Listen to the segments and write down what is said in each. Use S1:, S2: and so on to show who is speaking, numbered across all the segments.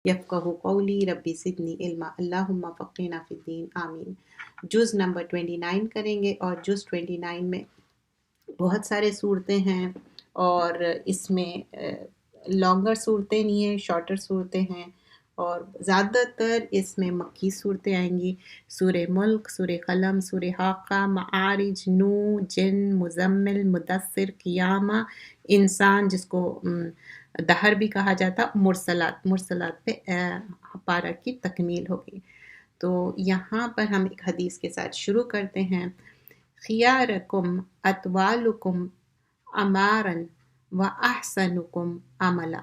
S1: یفقہوا قولی ربی زدنی علما اللہم فقہنا فی الدین آمین۔ جز نمبر 29 کریں گے، اور جز 29 میں بہت سارے صورتیں ہیں، اور اس میں لانگر صورتیں نہیں ہیں، شارٹر صورتیں ہیں، اور زیادہ تر اس میں مکی صورتیں آئیں گی۔ سورہ ملک، سورہ قلم، سورہ حاقہ، معارج، نو، جن، مزمل، مدثر، قیامہ، انسان جس کو دہر بھی کہا جاتا، مرسلات پہ پارہ کی تکمیل ہوگی۔ تو یہاں پر ہم ایک حدیث کے ساتھ شروع کرتے ہیں۔ خیارکم اطوالکم عمارا و احسنکم عملا۔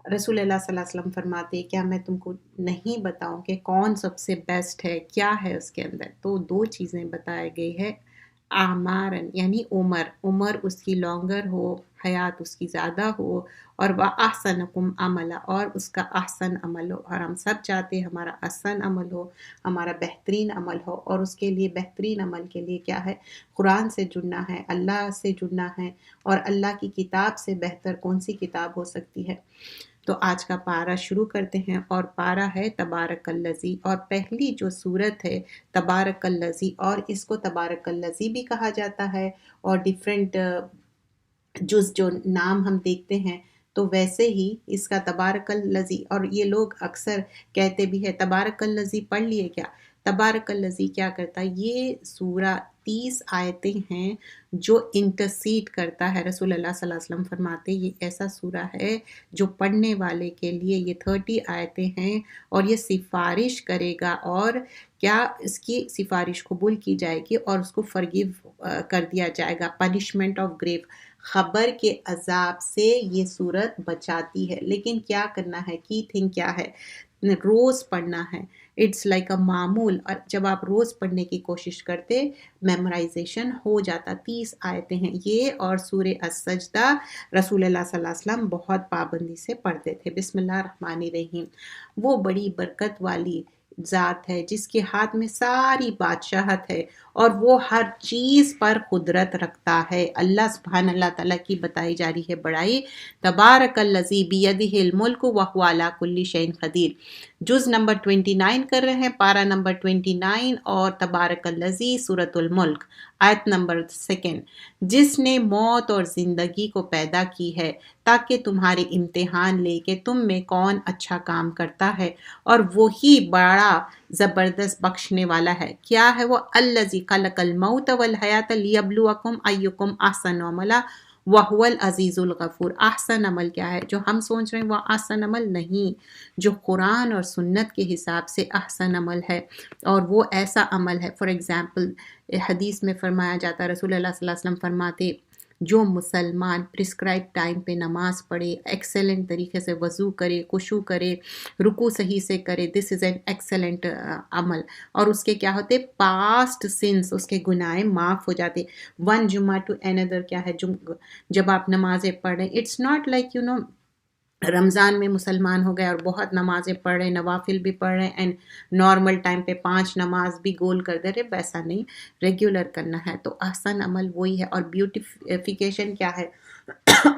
S1: رسول اللہ صلی اللہ علیہ وسلم فرماتے کیا میں تم کو نہیں بتاؤں کہ کون سب سے بیسٹ ہے، کیا ہے اس کے اندر؟ تو دو چیزیں بتائے گئی ہے۔ اعمارن یعنی عمر اس کی لانگر ہو، حیات اس کی زیادہ ہو، اور وَأَحْسَنَكُمْ عملا، اور اس کا احسن عمل ہو۔ اور ہم سب چاہتے ہیں ہمارا احسن عمل ہو، ہمارا بہترین عمل ہو، اور اس کے لیے بہترین عمل کے لیے کیا ہے؟ قرآن سے جڑنا ہے، اللہ سے جڑنا ہے، اور اللہ کی کتاب سے بہتر کون سی کتاب ہو سکتی ہے؟ تو آج کا پارہ شروع کرتے ہیں، اور پارہ ہے تبارک الذی، اور پہلی جو صورت ہے تبارک الذی، اور اس کو تبارک الذی بھی کہا جاتا ہے، اور ڈیفرنٹ جز جو نام ہم دیکھتے ہیں تو ویسے ہی اس کا تبارک الذی، اور یہ لوگ اکثر کہتے بھی ہے تبارک الذی پڑھ لیے کیا؟ تبارک الذی کیا کرتا ہے؟ یہ سورہ 30 آیتیں ہیں جو انٹرسیڈ کرتا ہے۔ رسول اللہ صلی اللہ علیہ وسلم فرماتے یہ ایسا سورہ ہے جو پڑھنے والے کے لیے، یہ 30 آیتیں ہیں، اور یہ سفارش کرے گا، اور کیا اس کی سفارش قبول کی جائے گی، اور اس کو فرگیو کر دیا جائے گا۔ پنشمنٹ آف گریو، خبر کے عذاب سے یہ صورت بچاتی ہے۔ لیکن کیا کرنا ہے؟ کی تھنگ کیا ہے؟ روز پڑھنا ہے۔ اٹس لائک اے معمول، اور جب آپ روز پڑھنے کی کوشش کرتے میمورائزیشن ہو جاتا۔ 30 آیتیں ہیں یہ، اور سورہ السجدہ رسول اللہ صلی اللہ علیہ وسلم بہت پابندی سے پڑھتے تھے۔ بسم اللہ الرحمن الرحیم۔ وہ بڑی برکت والی ذات ہے جس کے ہاتھ میں ساری بادشاہت ہے، اور وہ ہر چیز پر قدرت رکھتا ہے۔ اللہ سبحان اللہ تعالیٰ کی بتائی جا رہی ہے بڑائی۔ تبارک الذی بیدہ الملک وہو علی کل شیء قدیر۔ جز نمبر 29 کر رہے ہیں، پارہ نمبر 29، اور تبارک الذی سورۃ الملک، آیت نمبر 2۔ جس نے موت اور زندگی کو پیدا کی ہے تاکہ تمہارے امتحان لے کہ تم میں کون اچھا کام کرتا ہے، اور وہی بڑا زبردست بخشنے والا ہے۔ کیا ہے وہ؟ الذی خلق الموت والحیات لیبلوکم ایکم احسن عملا وہو العزیز الغفور۔ احسن عمل کیا ہے؟ جو ہم سوچ رہے ہیں وہ احسن عمل نہیں، جو قرآن اور سنت کے حساب سے احسن عمل ہے، اور وہ ایسا عمل ہے۔ فار ایگزامپل حدیث میں فرمایا جاتا، رسول اللہ صلی اللہ علیہ وسلم فرماتے جو مسلمان پرسکرائب ٹائم پہ نماز پڑھے، ایکسلنٹ طریقے سے وضو کرے، خشوع کرے، رکوع صحیح سے کرے، دس از این ایکسلنٹ عمل، اور اس کے کیا ہوتے؟ پاسٹ سنس، اس کے گناہ معاف ہو جاتے۔ ون جمعہ ٹو اندر کیا ہے؟ جب آپ نمازیں پڑھ رہے ہیں، اٹس ناٹ لائک رمضان میں مسلمان ہو گئے اور بہت نمازیں پڑھ رہے ہیں، نوافل بھی پڑھ رہے ہیں، اینڈ نارمل ٹائم پہ 5 نماز بھی گول کر دے رہے، ویسا نہیں، ریگولر کرنا ہے۔ تو احسن عمل وہی ہے۔ اور بیوٹیفیکیشن کیا ہے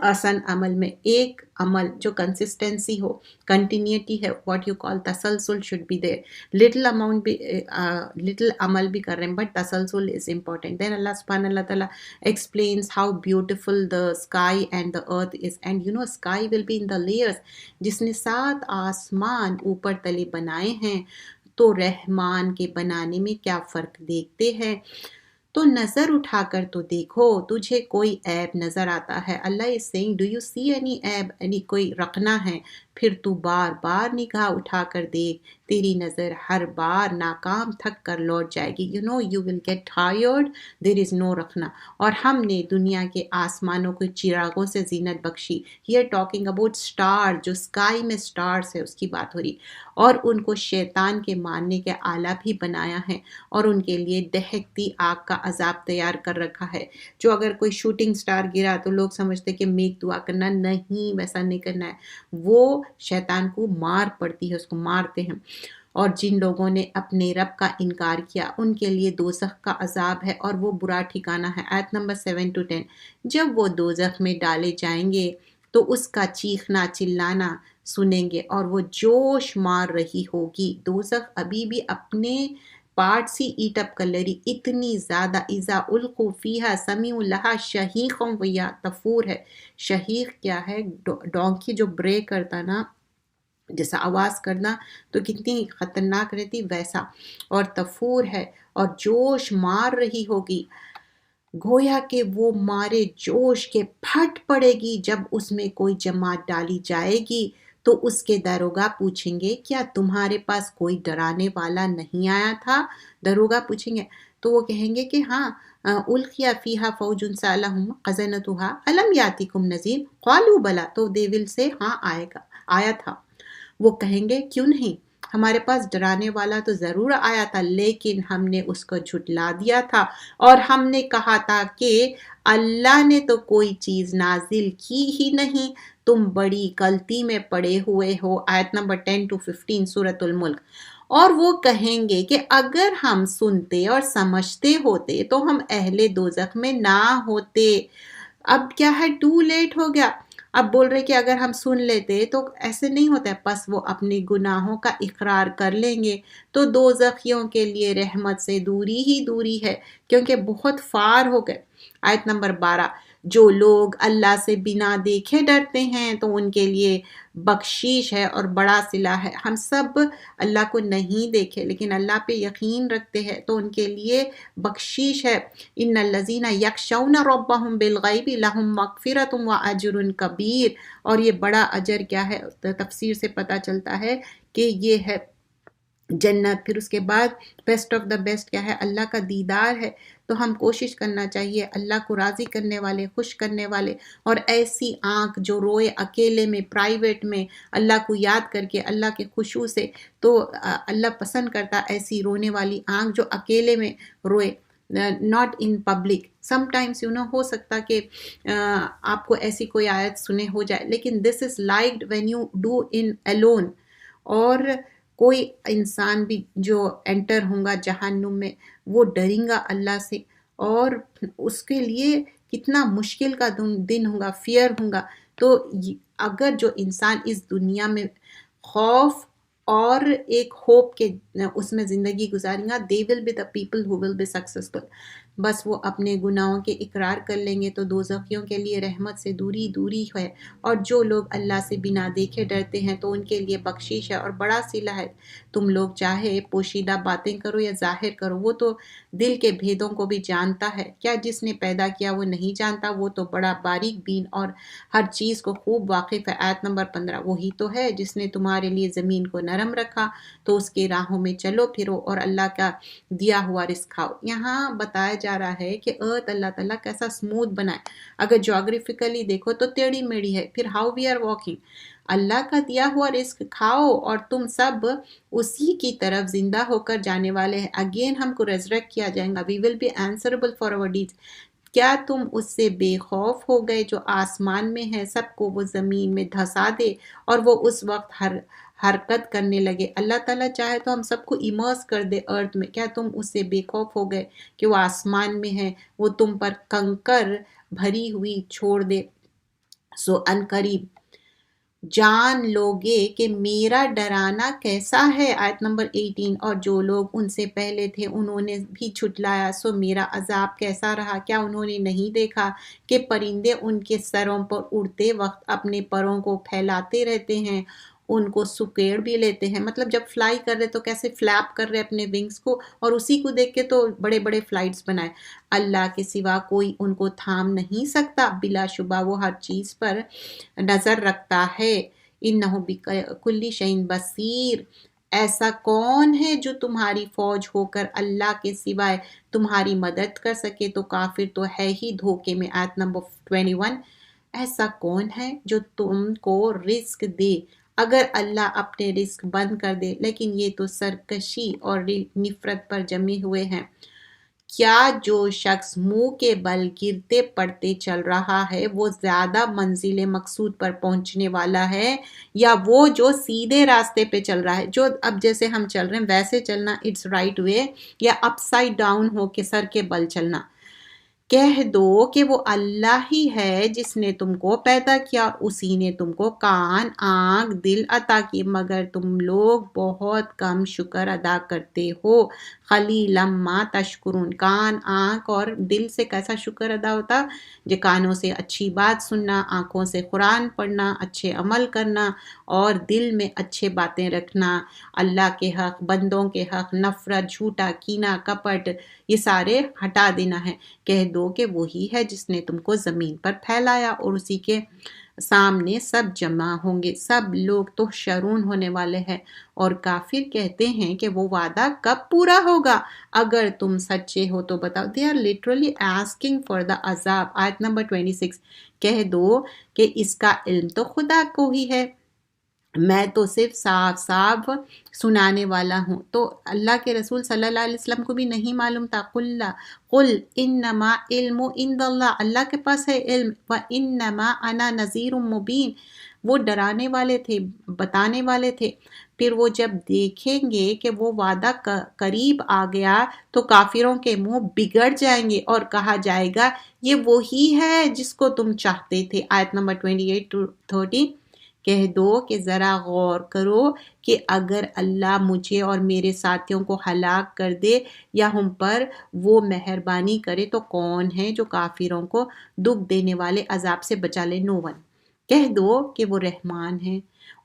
S1: احسن عمل میں؟ ایک عمل جو کنسسٹنسی ہو، کنٹینیوٹی ہے، واٹ یو کال تسلسل should be there. Little amount بھی، لٹل عمل بھی کر رہے ہیں، بٹ تسلسل از امپورٹنٹ۔ دین اللہ سبحانہ اللہ تعالیٰ explains how beautiful the sky and the earth is, and sky will be in the layers۔ جس نے 7 آسمان اوپر تلے بنائے ہیں، تو رحمان کے بنانے میں کیا فرق دیکھتے ہیں؟ تو نظر اٹھا کر تو دیکھو، تجھے کوئی عیب نظر آتا ہے؟ اللہ is saying do you see any عیب، یعنی کوئی رکھنا ہے؟ پھر تو بار بار نگاہ اٹھا کر دیکھ، تیری نظر ہر بار ناکام تھک کر لوٹ جائے گی۔ you will get tired، there is no رکھنا۔ اور ہم نے دنیا کے آسمانوں کو چراغوں سے زینت بخشی۔ here talking about star، جو sky میں stars ہے اس کی بات ہو رہی، اور ان کو شیطان کے مارنے کے آلہ بھی بنایا ہے، اور ان کے لیے دہکتی آگ کا عذاب تیار کر رکھا ہے۔ جو اگر کوئی شوٹنگ سٹار گرا تو لوگ سمجھتے کہ میک دعا کرنا، نہیں، ویسا نہیں کرنا ہے، وہ شیطان کو مار پڑتی ہے، اس کو مارتے ہیں۔ اور جن لوگوں نے اپنے رب کا انکار کیا ان کے لیے دوزخ کا عذاب ہے، اور وہ برا ٹھکانہ ہے۔ آیت نمبر 7 to 10۔ جب وہ دوزخ میں ڈالے جائیں گے تو اس کا چیخنا چلانا سنیں گے اور وہ جوش مار رہی ہوگی. دوزخ ابھی بھی اپنے پارٹس ہی ایٹ اپ کر لے رہی، اتنی زیادہ. اذا القوا فیہا سمعوا لہا شہیقا وہیا تفور ہے. شہیق کیا ہے؟ ڈونکی جو برے کرتا نا، جیسا آواز کرنا تو کتنی خطرناک رہتی ویسا. اور تفور ہے اور جوش مار رہی ہوگی، گویا کہ وہ مارے جوش کے پھٹ پڑے گی جب اس میں کوئی جماعت ڈالی جائے گی. تو اس کے داروغہ پوچھیں گے کیا تمہارے پاس کوئی ڈرانے والا نہیں آیا تھا؟ داروغہ پوچھیں گے تو وہ کہیں گے کہ ہاں، القیا فیہا فوج سألہم خزنتہا الم یاتکم نذیر قالوا بلی، تو دے ول سے ہاں آیا تھا. وہ کہیں گے کیوں نہیں، ہمارے پاس ڈرانے والا تو ضرور آیا تھا، لیکن ہم نے اس کو جھٹلا دیا تھا اور ہم نے کہا تھا کہ اللہ نے تو کوئی چیز نازل کی ہی نہیں، تم بڑی غلطی میں پڑے ہوئے ہو. آیت نمبر 10-15 سورۃ الملک. اور وہ کہیں گے کہ اگر ہم سنتے اور سمجھتے ہوتے تو ہم اہل دوزخ میں نہ ہوتے. اب کیا ہے، ٹو لیٹ ہو گیا. اب بول رہے کہ اگر ہم سن لیتے تو ایسے نہیں ہوتا ہے. پس وہ اپنے گناہوں کا اقرار کر لیں گے تو دوزخیوں کے لیے رحمت سے دوری ہی دوری ہے، کیونکہ بہت فار ہو گئے. آیت نمبر 12. جو لوگ اللہ سے بنا دیکھے ڈرتے ہیں تو ان کے لیے بخشش ہے اور بڑا صلہ ہے. ہم سب اللہ کو نہیں دیکھے لیکن اللہ پہ یقین رکھتے ہیں تو ان کے لیے بخشش ہے. ان الذین یخشون ربهم بالغیب لهم مغفرۃ واجر کبیر. اور یہ بڑا اجر کیا ہے؟ تفسیر سے پتہ چلتا ہے کہ یہ ہے جنت. پھر اس کے بعد بیسٹ آف دا بیسٹ کیا ہے؟ اللہ کا دیدار ہے. تو ہم کوشش کرنا چاہیے اللہ کو راضی کرنے والے، خوش کرنے والے، اور ایسی آنکھ جو روئے اکیلے میں، پرائیویٹ میں، اللہ کو یاد کر کے، اللہ کے خشوع سے. تو اللہ پسند کرتا ایسی رونے والی آنکھ جو اکیلے میں روئے، not in public. Sometimes ہو سکتا کہ آپ کو ایسی کوئی آیت سنے ہو جائے، لیکن this is liked when you do in alone. اور کوئی انسان بھی جو انٹر ہوں گا جہنم میں وہ ڈریں گا اللہ سے، اور اس کے لیے کتنا مشکل کا دن ہوگا، فیئر ہوگا. تو اگر جو انسان اس دنیا میں خوف اور ایک ہوپ کے اس میں زندگی گزاریں گا، they will be the people who will be successful. بس وہ اپنے گناہوں کے اقرار کر لیں گے تو دوزخیوں کے لیے رحمت سے دوری دوری ہے. اور جو لوگ اللہ سے بنا دیکھے ڈرتے ہیں تو ان کے لیے بخشش ہے اور بڑا صلہ ہے. تم لوگ چاہے پوشیدہ باتیں کرو یا ظاہر کرو، وہ تو دل کے بھیدوں کو بھی جانتا ہے. کیا جس نے پیدا کیا وہ نہیں جانتا؟ وہ تو بڑا باریک بین اور ہر چیز کو خوب واقف ہے. آیت نمبر 15. وہی تو ہے جس نے تمہارے لیے زمین کو نرم رکھا تو اس کے راہوں میں چلو پھرو اور اللہ کا دیا ہوا رزق کھاؤ. یہاں بتایا جا رہا ہے کہ ارتھ اللہ تعالیٰ کیسا سموتھ بنائے. اگر جیوگرافیکلی دیکھو تو ٹیڑھی میڑھی ہے، پھر ہاؤ وی آر واکنگ. اللہ کا دیا ہوا رزق کھاؤ اور تم سب اسی کی طرف زندہ ہو کر جانے والے ہیں. اگین ہم کو ریزریکٹ کیا جائے گا. وی ول بی آنسربل فار اور ڈیڈز. کیا تم اس سے بے خوف ہو گئے جو آسمان میں ہے، سب کو وہ زمین میں دھسا دے اور وہ اس وقت حرکت کرنے لگے. اللہ تعالیٰ چاہے تو ہم سب کو ایمرس کر دے ارتھ میں. کیا تم اس سے بے خوف ہو گئے کہ وہ آسمان میں ہے، وہ تم پر کنکر بھری ہوئی چھوڑ دے؟ سو ان قریب جان لوگے کہ میرا ڈرانا کیسا ہے. آیت نمبر 18. اور جو لوگ ان سے پہلے تھے انہوں نے بھی جھٹلایا، سو میرا عذاب کیسا رہا. کیا انہوں نے نہیں دیکھا کہ پرندے ان کے سروں پر اڑتے وقت اپنے پروں کو پھیلاتے رہتے ہیں، ان کو سکیڑ بھی لیتے ہیں. مطلب جب فلائی کر رہے تو کیسے فلیپ کر رہے اپنے ونگز کو، اور اسی کو دیکھ کے تو بڑے بڑے فلائٹس بنائے. اللہ کے سوا کوئی ان کو تھام نہیں سکتا، بلا شبہ وہ ہر چیز پر نظر رکھتا ہے. انہ بکل شیء بصیر. ایسا کون ہے جو تمہاری فوج ہو کر اللہ کے سوائے تمہاری مدد کر سکے؟ تو کافر تو ہے ہی دھوکے میں. آیت نمبر 21. ایسا کون ہے جو تم کو رزق دے اگر اللہ اپنے رزق بند کر دے؟ لیکن یہ تو سرکشی اور نفرت پر جمے ہوئے ہیں. کیا جو شخص منہ کے بل گرتے پڑتے چل رہا ہے وہ زیادہ منزل مقصود پر پہنچنے والا ہے، یا وہ جو سیدھے راستے پہ چل رہا ہے؟ جو اب جیسے ہم چل رہے ہیں ویسے چلنا، اٹس رائٹ وے، یا اپ سائڈ ڈاؤن ہو کے سر کے بل چلنا؟ کہہ دو کہ وہ اللہ ہی ہے جس نے تم کو پیدا کیا اور اسی نے تم کو کان، آنکھ، دل عطا کی، مگر تم لوگ بہت کم شکر ادا کرتے ہو۔ قلیلا ما تشکرون۔ کان، آنکھ اور دل سے کیسا شکر ادا ہوتا؟ جو کانوں سے اچھی بات سننا، آنکھوں سے قرآن پڑھنا، اچھے عمل کرنا، اور دل میں اچھے باتیں رکھنا، اللہ کے حق، بندوں کے حق، نفرت، جھوٹا، کینہ، کپٹ، یہ سارے ہٹا دینا ہے۔ کہہ دو کہ وہی ہے جس نے تم کو زمین پر پھیلایا اور اسی کے سامنے سب جمع ہوں گے، سب لوگ تحشرون ہونے والے ہیں۔ اور کافر کہتے ہیں کہ وہ وعدہ کب پورا ہوگا؟ اگر تم سچے ہو تو بتاؤ۔ They are literally asking for the عذاب۔ آیت نمبر 26۔ کہہ دو کہ اس کا علم تو خدا کو ہی ہے، میں تو صرف صاف صاف سنانے والا ہوں۔ تو اللہ کے رسول صلی اللہ علیہ وسلم کو بھی نہیں معلوم تھا۔ قل انما علم عند اللہ، اللہ کے پاس ہے علم، وانما انا نذیر مبین، وہ ڈرانے والے تھے، بتانے والے تھے۔ پھر وہ جب دیکھیں گے کہ وہ وعدہ قریب آ گیا تو کافروں کے منہ بگڑ جائیں گے اور کہا جائے گا یہ وہی ہے جس کو تم چاہتے تھے۔ آیت نمبر 28-30۔ کہہ دو کہ ذرا غور کرو کہ اگر اللہ مجھے اور میرے ساتھیوں کو ہلاک کر دے یا ہم پر وہ مہربانی کرے تو کون ہے جو کافروں کو دکھ دینے والے عذاب سے بچا لے؟ نو ون۔ کہہ دو کہ وہ رحمان ہیں،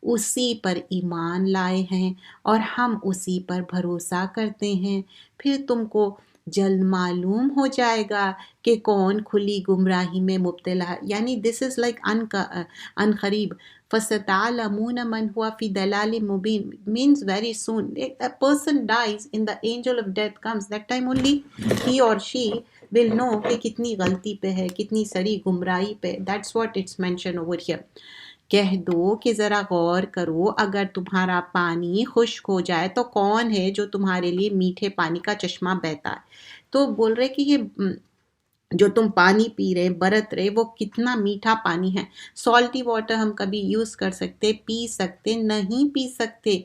S1: اسی پر ایمان لائے ہیں اور ہم اسی پر بھروسہ کرتے ہیں، پھر تم کو جلد معلوم ہو جائے گا کہ کون کھلی گمراہی میں مبتلا ہے۔ یعنی دس از لائک ان قریب۔ فَسَتَعْلَمُونَ مَنْ هُوَ فِي ضَلَالٍ مُبِينٍ means very soon. A person dies and the angel of death comes. That time only he or she will know کہ کتنی غلطی پہ ہے، کتنی سری گمراہی پہ۔ That's what it's mentioned over here. کہہ دو کہ ذرا غور کرو، اگر تمہارا پانی خشک ہو جائے تو کون ہے جو تمہارے لیے میٹھے پانی کا چشمہ بہتا ہے؟ تو بول رہے کہ یہ جو تم پانی پی رہے برت رہے وہ کتنا میٹھا پانی ہے۔ سالٹی واٹر ہم کبھی یوز کر سکتے، پی سکتے نہیں پی سکتے،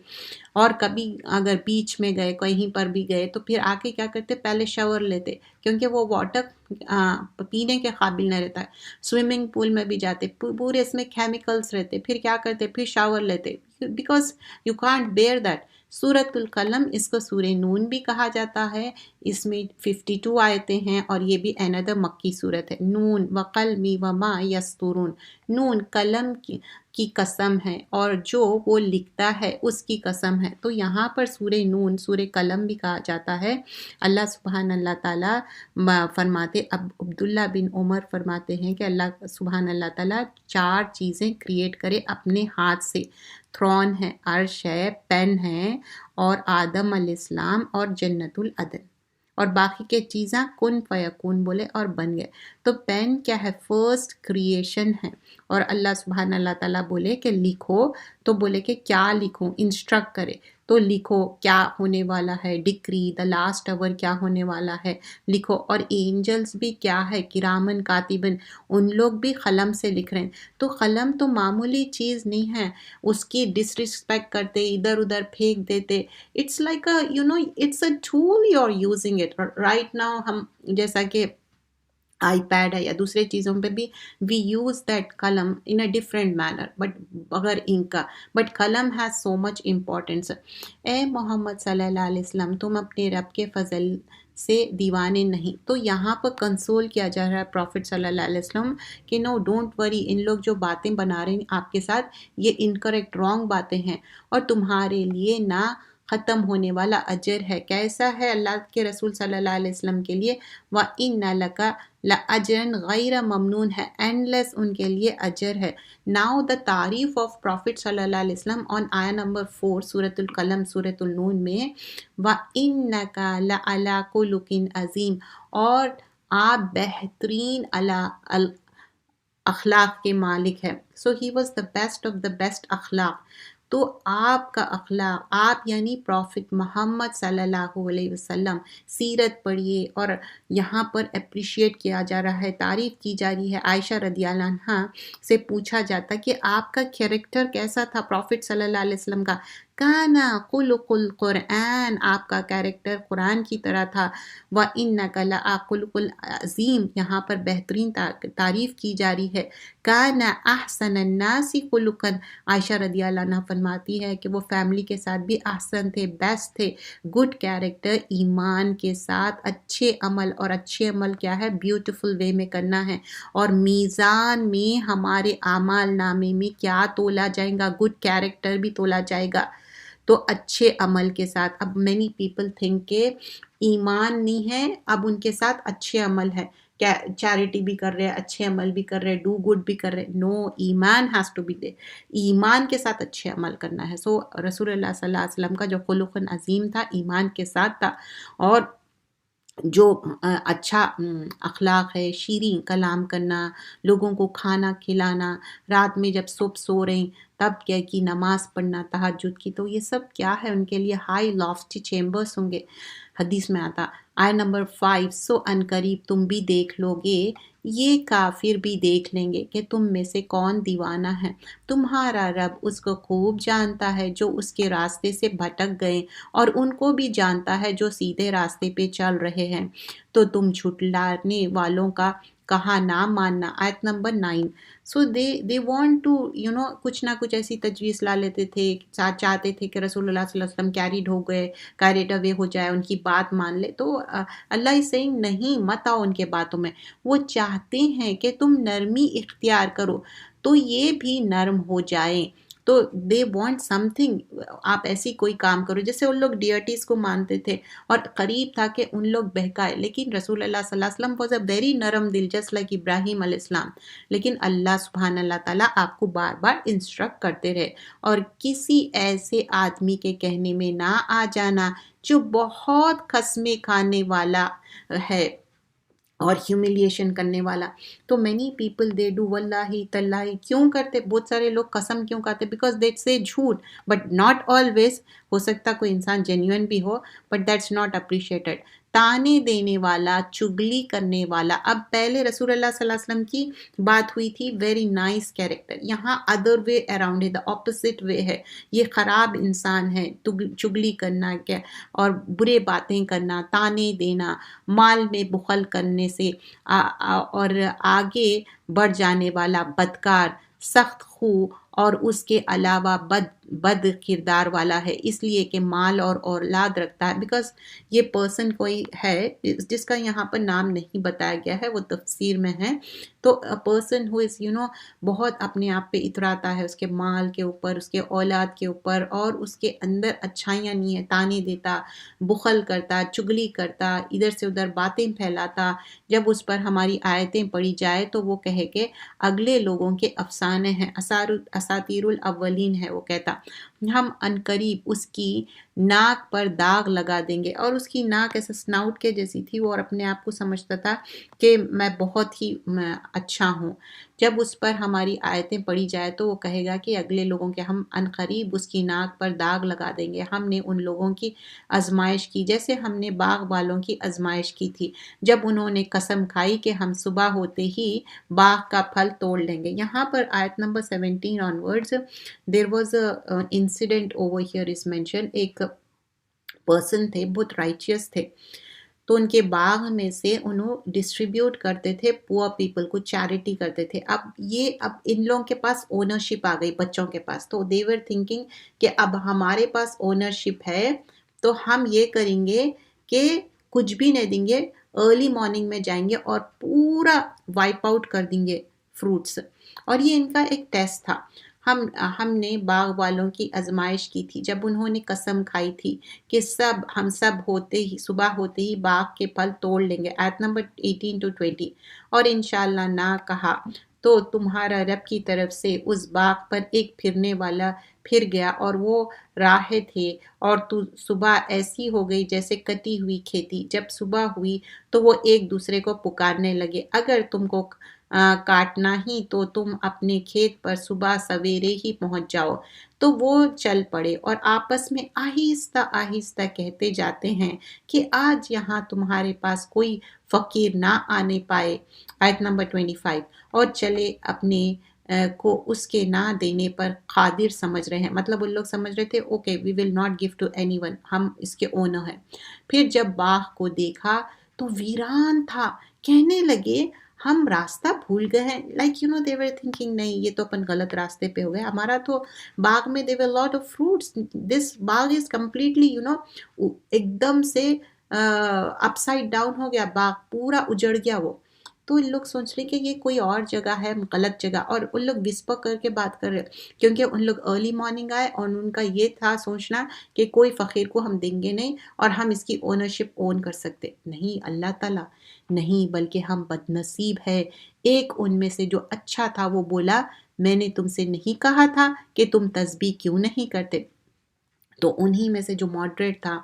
S1: اور کبھی اگر بیچ میں گئے کہیں پر بھی گئے تو پھر آ کے کیا کرتے؟ پہلے شاور لیتے، کیونکہ وہ واٹر پینے کے قابل نہ رہتا ہے۔ سوئمنگ پول میں بھی جاتے، پورے اس میں کیمیکلز رہتے، پھر کیا کرتے؟ پھر شاور لیتے، because you can't bear that. سورۃ القلم، اس کو سورہ نون بھی کہا جاتا ہے، اس میں 52 آیتیں ہیں اور یہ بھی اندر مکی صورت ہے۔ نون وقلم وما یسطرون، نون قلم کی قسم ہے اور جو وہ لکھتا ہے اس کی قسم ہے۔ تو یہاں پر سورہ نون، سورہ قلم بھی کہا جاتا ہے۔ اللہ سبحان اللہ تعالیٰ فرماتے، عبداللہ بن عمر فرماتے ہیں کہ اللہ سبحان اللہ تعالیٰ 4 چیزیں کریٹ کرے اپنے ہاتھ سے۔ تھرون ہے، عرش ہے، پین ہے، اور آدم علیہ السلام اور جنت العدن، اور باقی کے چیزاں کن فیکون بولے اور بن گئے۔ تو پین کیا ہے؟ فرسٹ کریشن ہے۔ اور اللہ سبحانہ اللہ تعالیٰ بولے کہ لکھو، تو بولے کہ کیا لکھوں؟ انسٹرکٹ کرے تو لکھو کیا ہونے والا ہے، ڈکری دا لاسٹ آور کیا ہونے والا ہے لکھو۔ اور اینجلز بھی کیا ہے؟ کرامن کاتبن، ان لوگ بھی قلم سے لکھ رہے ہیں۔ تو قلم تو معمولی چیز نہیں ہے، اس کی ڈس ریسپیکٹ کرتے، ادھر ادھر پھینک دیتے۔ It's like it's a tool you are using it right now. ہم جیسا کہ آئی پیڈ ہے یا دوسرے چیزوں پہ بھی وی یوز دیٹ قلم ان اے ڈفرینٹ مینر، بٹ بغیر انک کا، بٹ قلم ہیز سو مچ امپورٹینس۔ اے محمد صلی اللہ علیہ وسلم، تم اپنے رب کے فضل سے دیوانے نہیں۔ تو یہاں پر کنسول کیا جا رہا ہے پروفٹ صلی اللہ علیہ وسلم کہ نو ڈونٹ وری، ان لوگ جو باتیں بنا رہے ہیں آپ کے ساتھ یہ انکریکٹ رانگ باتیں ہیں، اور تمہارے لیے نہ ختم ہونے والا اجر ہے۔ کیسا ہے اللہ کے رسول صلی اللہ علیہ وسلم کے لیے؟ وَإِنَّ لَكَ لَأَجْرًا غَيْرَ مَمْنُونٍ ہے، اینڈلیس ان کے لیے اجر ہے۔ ناؤ دا تعریف آف پروفٹ صلی اللہ علیہ وسلم آن آیا نمبر 4 سورۃ القلم سورۃ النون میں، وَإِنَّكَ لَعَلَىٰ خُلُقٍ عَظِيمٍ، اور آپ بہترین اخلاق کے مالک ہیں۔ So he was the best of the best اخلاق۔ تو آپ کا اخلاق، آپ یعنی پروفٹ محمد صلی اللہ علیہ وسلم، سیرت پڑھیے، اور یہاں پر اپریشیٹ کیا جا رہا ہے، تعریف کی جا رہی ہے۔ عائشہ رضی اللہ عنہا سے پوچھا جاتا کہ آپ کا کیریکٹر کیسا تھا پروفٹ صلی اللہ علیہ وسلم کا؟ کانا خلقل قرآن، آپ کا کیریکٹر قرآن کی طرح تھا، وَإِنَّكَ لَخُلُقٌ عظیم، یہاں پر بہترین تعریف کی جا رہی ہے، کانا احسن الناس خلقا، عائشہ رضی اللہ عنہ فرماتی ہے کہ وہ فیملی کے ساتھ بھی احسن تھے، بیسٹ تھے، گڈ کیریکٹر ایمان کے ساتھ اچھے عمل، اور اچھے عمل کیا ہے، بیوٹیفل وے میں کرنا ہے، اور میزان میں ہمارے اعمال نامے میں کیا تولا جائے گا، گڈ کیریکٹر بھی تولا جائے گا، تو اچھے عمل کے ساتھ۔ اب مینی پیپل تھنک کہ ایمان نہیں ہے، اب ان کے ساتھ اچھے عمل ہے، کیا چیریٹی بھی کر رہے، اچھے عمل بھی کر رہے، ڈو گڈ بھی کر رہے، نو، ایمان ہیز ٹو بی دے، ایمان کے ساتھ اچھے عمل کرنا ہے۔ سو رسول اللہ صلی اللہ علیہ وسلم کا جو خلق عظیم تھا ایمان کے ساتھ تھا، اور جو اچھا اخلاق ہے، شیریں کلام کرنا، لوگوں کو کھانا کھلانا، رات میں جب صبح سو رہے ہیں تب کیا کی نماز پڑھنا تہجد کی، تو یہ سب کیا ہے، ان کے لیے ہائی لافٹی چیمبرز ہوں گے۔ حدیث میں آتا آئے نمبر 5، سو ان قریب تم بھی دیکھ لو گے، یہ کافر بھی دیکھ لیں گے کہ تم میں سے کون دیوانہ ہے، تمہارا رب اس کو خوب جانتا ہے جو اس کے راستے سے بھٹک گئے، اور ان کو بھی جانتا ہے جو سیدھے راستے پہ چل رہے ہیں، تو تم جھٹلانے والوں کا کہا نہ ماننا۔ آیت نمبر 9۔ سو دے وانٹ ٹو کچھ نہ کچھ ایسی تجویز لا لیتے تھے، چاہتے تھے کہ رسول اللہ صلی اللہ علیہ وسلم کیریڈ ہو گئے، کیریڈ اوے ہو جائے، ان کی بات مان لے، تو اللہ از سیئنگ نہیں، مت آؤ ان کے باتوں میں، وہ چاہتے ہیں کہ تم نرمی اختیار کرو تو یہ بھی نرم ہو جائیں، تو دے وانٹ سم تھنگ، آپ ایسی کوئی کام کرو، جیسے ان لوگ ڈیئٹیز کو مانتے تھے اور قریب تھا کہ ان لوگ بہکائے، لیکن رسول اللہ صلی اللہ علیہ وسلم واز اے ویری نرم دل، جسٹ لائک ابراہیم علیہ السلام، لیکن اللہ سبحان اللہ تعالیٰ آپ کو بار بار انسٹرکٹ کرتے رہے، اور کسی ایسے آدمی کے کہنے میں نہ آ جانا جو بہت قسمیں کھانے والا ہے اور ہیوملیشن کرنے والا، تو مینی پیپل دے ڈو، واللہ تاللہ، کیوں کرتے بہت سارے لوگ قسم کیوں کھاتے، بیکاز دیٹ سے جھوٹ، بٹ ناٹ آلویز، ہو سکتا کوئی انسان جینیون بھی ہو، بٹ دیٹس ناٹ اپریشیٹڈ، تانے دینے والا، چگلی کرنے والا۔ اب پہلے رسول اللہ صلی اللہ علیہ وسلم کی بات ہوئی تھی ویری نائس کیریکٹر، یہاں ادر وے اراؤنڈ ہے، دا اپوزٹ وے ہے، یہ خراب انسان ہے، چگلی کرنا کیا اور برے باتیں کرنا، تانے دینا، مال میں بخل کرنے سے، اور آگے بڑھ جانے والا، بدکار، سخت خو، اور اس کے علاوہ بد کردار والا ہے، اس لیے کہ مال اور اولاد رکھتا ہے، بیکاز یہ پرسن کوئی ہے جس کا یہاں پر نام نہیں بتایا گیا ہے، وہ تفسیر میں ہے، تو پرسن ہو از بہت اپنے آپ پہ اتراتا ہے، اس کے مال کے اوپر، اس کے اولاد کے اوپر، اور اس کے اندر اچھائیاں نہیں ہیں، تانے دیتا، بخل کرتا، چگلی کرتا، ادھر سے ادھر باتیں پھیلاتا، جب اس پر ہماری آیتیں پڑھی جائے تو وہ کہے کہ اگلے لوگوں کے افسانے ہیں، اساطیر الاولین ہے، وہ کہتا ہم عنقریب اس کی ناک پر داغ لگا دیں گے، اور اس کی ناک ایسے سناؤٹ کے جیسی تھی، وہ اور اپنے آپ کو سمجھتا تھا کہ میں بہت ہی اچھا ہوں، جب اس پر ہماری آیتیں پڑھی جائے تو وہ کہے گا کہ اگلے لوگوں کے ہم عنقریب اس کی ناک پر داغ لگا دیں گے، ہم نے ان لوگوں کی آزمائش کی جیسے ہم نے باغ والوں کی آزمائش کی تھی، جب انہوں نے قسم کھائی کہ ہم صبح ہوتے ہی باغ کا پھل توڑ لیں گے۔ یہاں پر آیت number 17 onwards there was a incident over here is mentioned، ایک پرسن تھے، بہت رائچیس تھے، تو ان کے باغ میں سے انہوں ڈسٹریبیوٹ کرتے تھے پور پیپل کو، چیریٹی کرتے تھے، اب ان لوگوں کے پاس اونرشپ آ گئی بچوں کے پاس، تو they were thinking کہ اب ہمارے پاس اونرشپ ہے تو ہم یہ کریں گے کہ کچھ بھی نہیں دیں گے، ارلی مارننگ میں جائیں گے اور پورا وائپ آؤٹ کر دیں گے فروٹس، اور یہ ان کا ایک ٹیسٹ تھا۔ ہم نے باغ والوں کی آزمائش کی تھی جب انہوں نے قسم کھائی تھی کہ ہم سب صبح ہوتے ہی باغ کے پھل توڑ لیں گے، آیت نمبر 18 to 20، اور انشاءاللہ نہ کہا تو تمہارا رب کی طرف سے اس باغ پر ایک پھرنے والا پھر گیا، اور وہ راہ تھے، اور تو صبح ایسی ہو گئی جیسے کٹی ہوئی کھیتی، جب صبح ہوئی تو وہ ایک دوسرے کو پکارنے لگے، اگر تم کو کاٹنا ہی تو تم اپنے کھیت پر صبح سویرے ہی پہنچ جاؤ، تو وہ چل پڑے اور آپس میں آہستہ آہستہ کہتے جاتے ہیں کہ آج یہاں تمہارے پاس کوئی فقیر نہ آنے پائے، آیت نمبر 25، اور چلے اپنے کو اس کے نہ دینے پر قادر سمجھ رہے ہیں. مطلب ان لوگ سمجھ رہے تھے okay we will not give to anyone, ہم اس کے اونر ہیں. پھر جب باغ کو دیکھا تو ویران تھا، کہنے لگے ہم راستہ بھول گئے ہیں. Like you know they were thinking نہیں یہ تو اپن غلط راستے پہ ہو گئے، ہمارا تو باغ میں دے ور lot of fruits, this Bagh is completely you know ایک دم سے اپ سائڈ ڈاؤن ہو گیا، باغ پورا اجڑ گیا وہ. تو ان لوگ سوچ رہے کہ یہ کوئی اور جگہ ہے، غلط جگہ، اور ان لوگ وسپر کر کے بات کر رہے کیونکہ ان لوگ ارلی مارننگ آئے اور ان کا یہ تھا سوچنا کہ کوئی فقیر کو ہم دیں گے نہیں اور ہم اس کی اونرشپ اون کر سکتے نہیں. اللہ تعالیٰ نہیں، بلکہ ہم بد نصیب ہے. ایک ان میں سے جو اچھا تھا وہ بولا میں نے تم سے نہیں کہا تھا کہ تم تسبیح کیوں نہیں کرتے. تو انہی میں سے جو ماڈریٹ تھا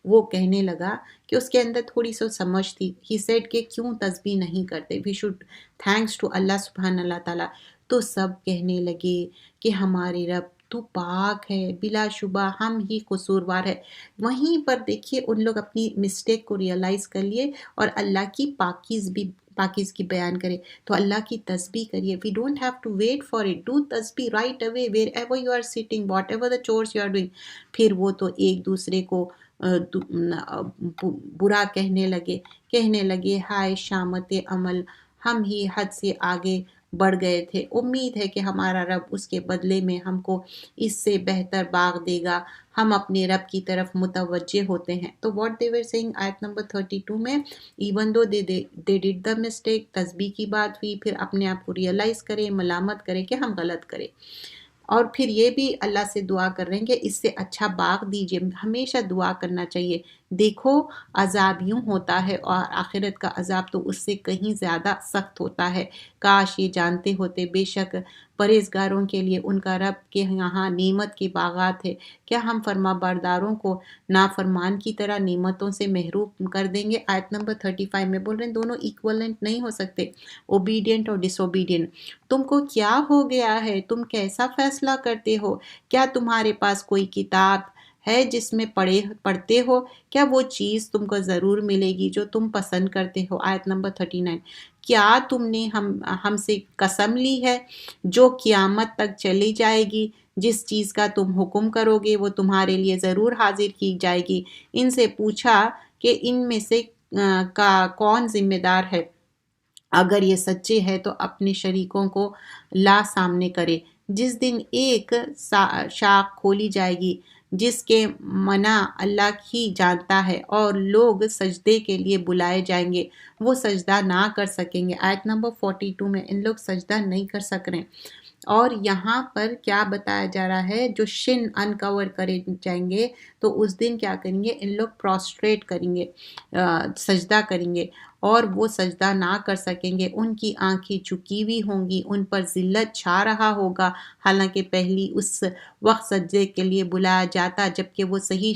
S1: وہ کہنے لگا کہ اس کے اندر تھوڑی سو سمجھ تھی. ہی سیڈ کہ کیوں تسبیح نہیں کرتے، وی شوڈ تھینکس ٹو اللہ سبحان اللہ تعالیٰ. تو سب کہنے لگے کہ ہمارے رب تو پاک ہے، بلا شبہ ہم ہی قصوروار ہے. وہیں پر دیکھیے ان لوگ اپنی مسٹیک کو ریئلائز کر لیے اور اللہ کی پاکیزگی بیان کرے. تو اللہ کی تسبیح کریے. We don't have to wait for it, do تسبیح right away wherever you are sitting, whatever the chores you are doing. پھر وہ تو ایک دوسرے کو برا کہنے لگے ہائے شامت عمل، ہم ہی حد سے آگے بڑھ گئے تھے. امید ہے کہ ہمارا رب اس کے بدلے میں ہم کو اس سے بہتر باغ دے گا. ہم اپنے رب کی طرف متوجہ ہوتے ہیں. تو واٹ دے ور سیئنگ آیت نمبر 32 میں، even though they ڈڈ the mistake, تسبیح کی بات ہوئی، پھر اپنے آپ کو ریئلائز کرے، ملامت کرے کہ ہم غلط کرے. اور پھر یہ بھی اللہ سے دعا کر رہے ہیں کہ اس سے اچھا باغ دیجئے. ہمیشہ دعا کرنا چاہیے. دیکھو عذاب یوں ہوتا ہے اور آخرت کا عذاب تو اس سے کہیں زیادہ سخت ہوتا ہے. کاش یہ جانتے ہوتے. بے شک پرہیزگاروں کے لیے ان کا رب کے یہاں نعمت کے باغات ہے. کیا ہم فرما برداروں کو نافرمان کی طرح نعمتوں سے محروم کر دیں گے؟ آیت نمبر 35 میں بول رہے ہیں دونوں ایکولنٹ نہیں ہو سکتے، اوبیڈینٹ اور ڈس اوبیڈینٹ. تم کو کیا ہو گیا ہے؟ تم کیسا فیصلہ کرتے ہو؟ کیا تمہارے پاس کوئی کتاب ہے جس میں پڑھتے ہو؟ کیا وہ چیز تم کو ضرور ملے گی جو تم پسند کرتے ہو؟ آیت نمبر 39. کیا تم نے ہم سے قسم لی ہے جو قیامت تک چلی جائے گی؟ جس چیز کا تم حکم کرو گے وہ تمہارے لیے ضرور حاضر کی جائے گی. ان سے پوچھا کہ ان میں سے کا کون ذمہ دار ہے؟ اگر یہ سچے ہے تو اپنے شریکوں کو لا سامنے کرے. جس دن ایک شاخ کھولی جائے گی جس کے منع اللہ ہی جانتا ہے، اور لوگ سجدے کے لیے بلائے جائیں گے، وہ سجدہ نہ کر سکیں گے. آیت نمبر 42 میں ان لوگ سجدہ نہیں کر سک رہے. اور یہاں پر کیا بتایا جا رہا ہے، جو شن انکور کرے جائیں گے تو اس دن کیا کریں گے، ان لوگ پروسٹریٹ کریں گے، سجدہ کریں گے اور وہ سجدہ نہ کر سکیں گے. ان کی آنکھیں جھکی ہوئی ہوں گی، ان پر ذلت چھا رہا ہوگا. حالانکہ پہلی اس وقت سجدے کے لیے بلایا جاتا جبکہ وہ صحیح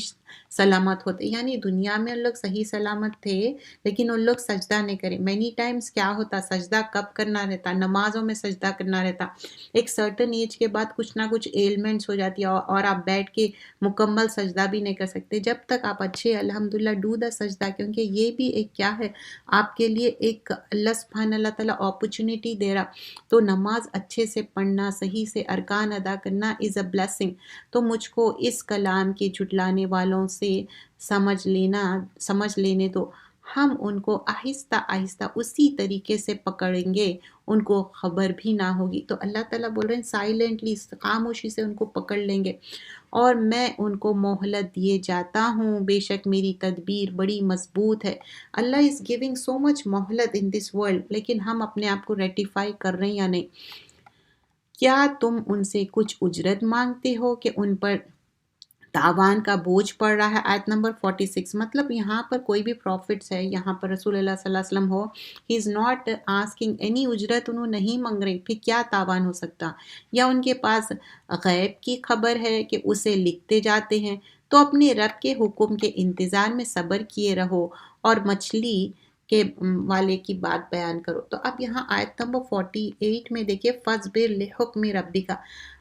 S1: سلامت ہوتے. یعنی دنیا میں ان لوگ صحیح سلامت تھے لیکن ان لوگ سجدہ نہیں کرے. مینی ٹائمز کیا ہوتا، سجدہ کب کرنا رہتا، نمازوں میں سجدہ کرنا رہتا. ایک سرٹن ایج کے بعد کچھ نہ کچھ ایلمنٹس ہو جاتی ہے اور آپ بیٹھ کے مکمل سجدہ بھی نہیں کر سکتے. جب تک آپ اچھے الحمدللہ ڈو دا سجدہ، کیونکہ یہ بھی ایک کیا ہے آپ کے لیے ایک اللہ سبحانہ اللہ تعالیٰ اپرچونٹی دے رہا. تو نماز اچھے سے پڑھنا، صحیح سے ارکان ادا کرنا از اے بلیسنگ. تو مجھ کو اس کلام کے جھٹلانے والوں سے سمجھ لینے دو. ہم ان کو آہستہ آہستہ اسی طریقے سے پکڑیں گے، ان کو خبر بھی نہ ہوگی. تو اللہ تعالیٰ بول رہے ہیں سائلنٹلی، خاموشی سے ان کو پکڑ لیں گے اور میں ان کو مہلت دیے جاتا ہوں. بے شک میری تدبیر بڑی مضبوط ہے. اللہ از گیونگ سو مچ مہلت ان دس ورلڈ، لیکن ہم اپنے آپ کو ریٹیفائی کر رہے ہیں یا نہیں. کیا تم ان سے کچھ اجرت مانگتے ہو کہ ان پر تاوان کا بوجھ پڑ رہا ہے؟ آیت نمبر 46. مطلب یہاں پر کوئی بھی پروفٹس ہے، یہاں پر رسول اللہ صلی اللہ علیہ وسلم ہو، ہی از ناٹ آسکنگ اینی اجرت. انہوں نہیں مانگ رہے، پھر کیا تاوان ہو سکتا؟ یا ان کے پاس غیب کی خبر ہے کہ اسے لکھتے جاتے ہیں؟ تو اپنے رب کے حکم کے انتظار میں صبر کیے رہو اور مچھلی کے والے کی بات بیان کرو. تو اب یہاں آیت نمبر 48 میں دیکھیے فَاصْبِرْ لِحُکْمِ رَبِّکَ.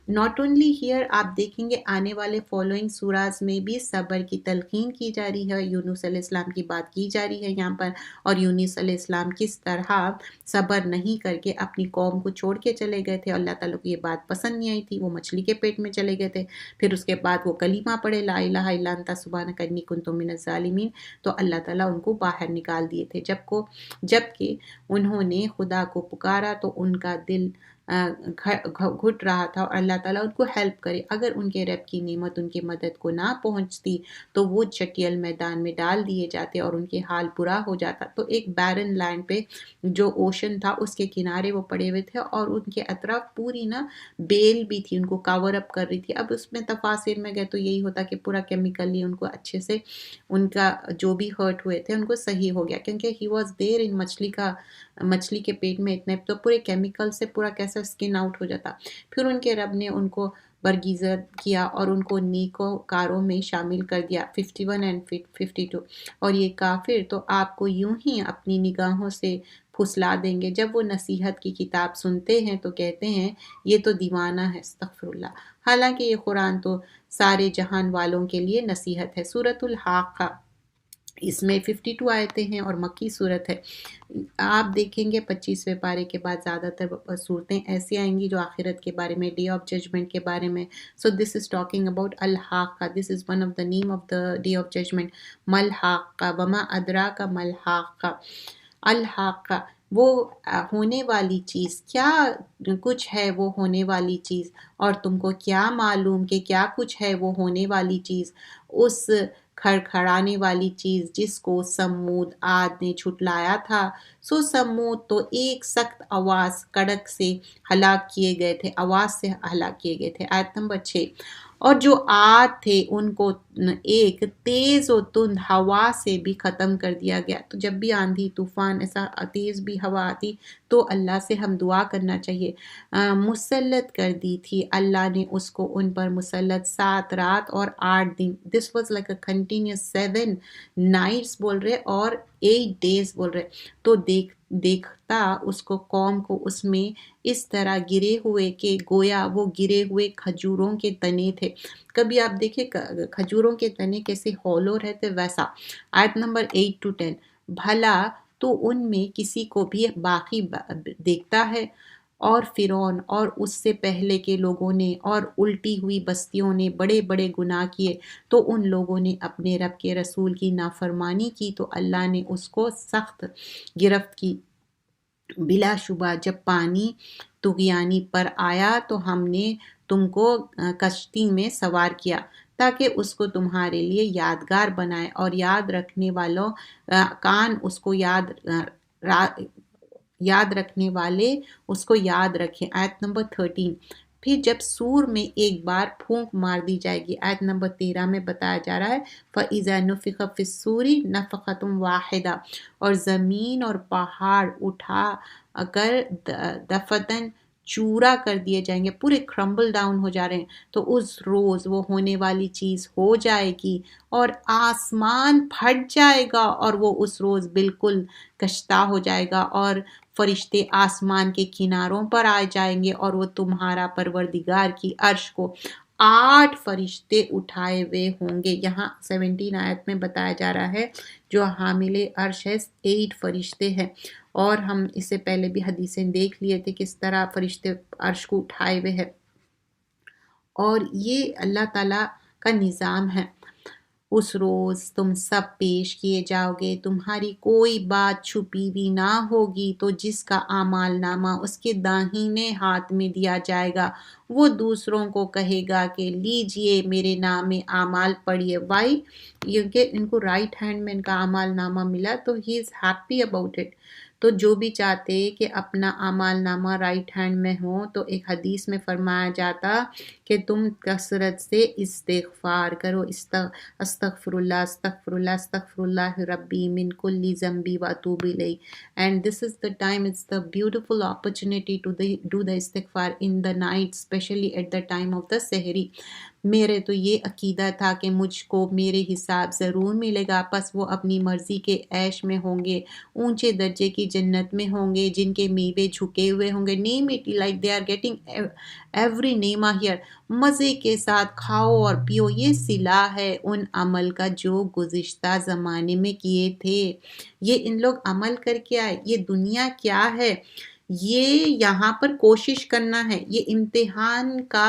S1: ناٹ اونلی ہیئر، آپ دیکھیں گے آنے والے فالوئنگ سوراز میں بھی صبر کی تلقین کی جا رہی ہے، یونس علیہ السلام کی بات کی جا رہی ہے یہاں پر، اور یونس علیہ السلام کس طرح صبر نہیں کر کے اپنی قوم کو چھوڑ کے چلے گئے تھے، اللہ تعالیٰ کو یہ بات پسند نہیں آئی تھی، وہ مچھلی کے پیٹ میں چلے گئے تھے، پھر اس کے بعد وہ کلمہ پڑھے لا الہ الا انت سبحانک انی کنت من الظالمین، تو اللہ تعالیٰ ان کو باہر نکال دیے تھے، جبکہ انہوں نے خدا کو پکارا تو ان کا دل گھٹ رہا تھا، اور اللہ تعالیٰ ان کو ہیلپ کرے، اگر ان کے رب کی نعمت ان کی مدد کو نہ پہنچتی تو وہ چٹیل میدان میں ڈال دیے جاتے اور ان کے حال برا ہو جاتا۔ تو ایک بیرن لینڈ پہ جو اوشن تھا اس کے کنارے وہ پڑے ہوئے تھے، اور ان کے اطراف پوری نا بیل بھی تھی، ان کو کور اپ کر رہی تھی۔ اب اس میں تفاصر میں گئے تو یہی ہوتا کہ پورا کیمیکلی ان کو اچھے سے ان کا جو بھی ہرٹ ہوئے تھے ان کو صحیح ہو گیا، کیونکہ ہی واز دیر ان مچھلی کے پیٹ میں اتنے، تو پورے کیمیکل سے پورا کیسا اسکن آؤٹ ہو جاتا۔ پھر ان کے رب نے ان کو برگزید کیا اور ان کو نیکو کاروں میں شامل کر دیا، 51 and 52، اور یہ کافر تو آپ کو یوں ہی اپنی نگاہوں سے پھسلا دیں گے، جب وہ نصیحت کی کتاب سنتے ہیں تو کہتے ہیں یہ تو دیوانہ ہے، استغفر اللہ، حالانکہ یہ قرآن تو سارے جہان والوں کے لیے نصیحت ہے۔ سورۃ الحاقہ، اس میں 52 آیتیں ہیں اور مکی صورت ہے۔ آپ دیکھیں گے 25ویں پارے کے بعد زیادہ تر صورتیں ایسی آئیں گی جو آخرت کے بارے میں، ڈے آف ججمنٹ کے بارے میں۔ So this is talking about الحاقہ، this is one of the name of the day of judgement, ملحاقہ وما ادراک ملحاقہ۔ الحاقہ وہ ہونے والی چیز، کیا کچھ ہے وہ ہونے والی چیز، اور تم کو کیا معلوم کہ کیا کچھ ہے وہ ہونے والی چیز، اس کھڑکھڑانے والی چیز جس کو سمود عاد نے جھٹلایا تھا۔ سو سمود تو ایک سخت آواز کڑک سے ہلاک کیے گئے تھے، آواز سے ہلاک کیے گئے تھے۔ آیت نمبر 6، اور جو عاد تھے ان کو ایک تیز و تند ہوا سے بھی ختم کر دیا گیا۔ تو جب بھی آندھی طوفان ایسا تیز بھی ہوا آتی تو اللہ سے ہم دعا کرنا چاہیے۔ مسلط کر دی تھی اللہ نے اس کو ان پر مسلط 7 رات اور 8 دن، this was like a continuous 7 nights بول رہے اور 8 ڈیز بول رہے، تو دیکھتا اس کو قوم کو اس میں اس طرح گرے ہوئے کہ گویا وہ گرے ہوئے کھجوروں کے تنے تھے۔ کبھی آپ دیکھیں کھجوروں کے تنے کیسے ہولو رہتے، ویسا۔ آیت نمبر 8 to 10، بھلا تو ان میں کسی کو بھی باقی دیکھتا ہے، اور فرعون اور اس سے پہلے کے لوگوں نے اور الٹی ہوئی بستیوں نے بڑے بڑے گناہ کیے، تو ان لوگوں نے اپنے رب کے رسول کی نافرمانی کی تو اللہ نے اس کو سخت گرفت کی۔ بلا شبہ جب پانی طغیانی پر آیا تو ہم نے تم کو کشتی میں سوار کیا تاکہ اس کو تمہارے لیے یادگار بنائے، اور یاد رکھنے والوں کان اس کو یاد رکھنے والے اس کو یاد رکھیں۔ آیت نمبر 13، پھر جب سور میں ایک بار پھونک مار دی جائے گی، آیت نمبر 13 میں بتایا جا رہا ہے فَإِذَا نُفِخَ فِي الصُّورِ نَفْخَةٌ وَاحِدَةٌ، اور زمین اور پہاڑ اٹھا کر دفتن چورا کر دیے جائیں گے، پورے کرمبل ڈاؤن ہو جا رہے ہیں۔ تو اس روز وہ ہونے والی چیز ہو جائے گی اور آسمان پھٹ جائے گا، اور وہ اس روز بالکل کشتہ ہو جائے گا، اور فرشتے آسمان کے کناروں پر آ جائیں گے، اور وہ تمہارا پروردگار کی عرش کو 8 فرشتے اٹھائے ہوئے ہوں گے۔ یہاں 17 آیت میں بتایا جا رہا ہے جو حامل عرش ہے 8 فرشتے ہیں، اور ہم اس سے پہلے بھی حدیثیں دیکھ لیے تھے کس طرح فرشتے عرش کو اٹھائے ہوئے ہیں، اور یہ اللہ تعالیٰ کا نظام ہے۔ اس روز تم سب پیش کیے جاؤ گے، تمہاری کوئی بات چھپی ہوئی نہ ہوگی، تو جس کا اعمال نامہ اس کے داہنے ہاتھ میں دیا جائے گا وہ دوسروں کو کہے گا کہ لیجئے میرے نام اعمال پڑھیے۔ وائی؟ کیونکہ ان کو رائٹ ہینڈ میں ان کا اعمال نامہ ملا تو ہی از ہیپی اباؤٹ اٹ۔ تو جو بھی چاہتے کہ اپنا اعمال نامہ رائٹ ہینڈ میں ہو، تو ایک حدیث میں فرمایا جاتا کہ تم کثرت سے استغفار کرو، استغفر اللہ استغفر اللہ استغفر اللہ ربی من کل ذنبی واتوب الیہ، and this is the time, it's the beautiful opportunity to do the istighfar in the night, especially at the time of the sehri۔ میرے تو یہ عقیدہ تھا کہ مجھ کو میرے حساب ضرور ملے گا، پس وہ اپنی مرضی کے عیش میں ہوں گے، اونچے درجے کی جنت میں ہوں گے جن کے میوے جھکے ہوئے ہوں گے. Name it like they are getting every نیما ہیئر. مزے کے ساتھ کھاؤ اور پیو. یہ صلہ ہے ان عمل کا جو گزشتہ زمانے میں کیے تھے. یہ ان لوگ عمل کر کے آئے. یہ دنیا کیا ہے؟ یہ یہاں پر کوشش کرنا ہے. یہ امتحان کا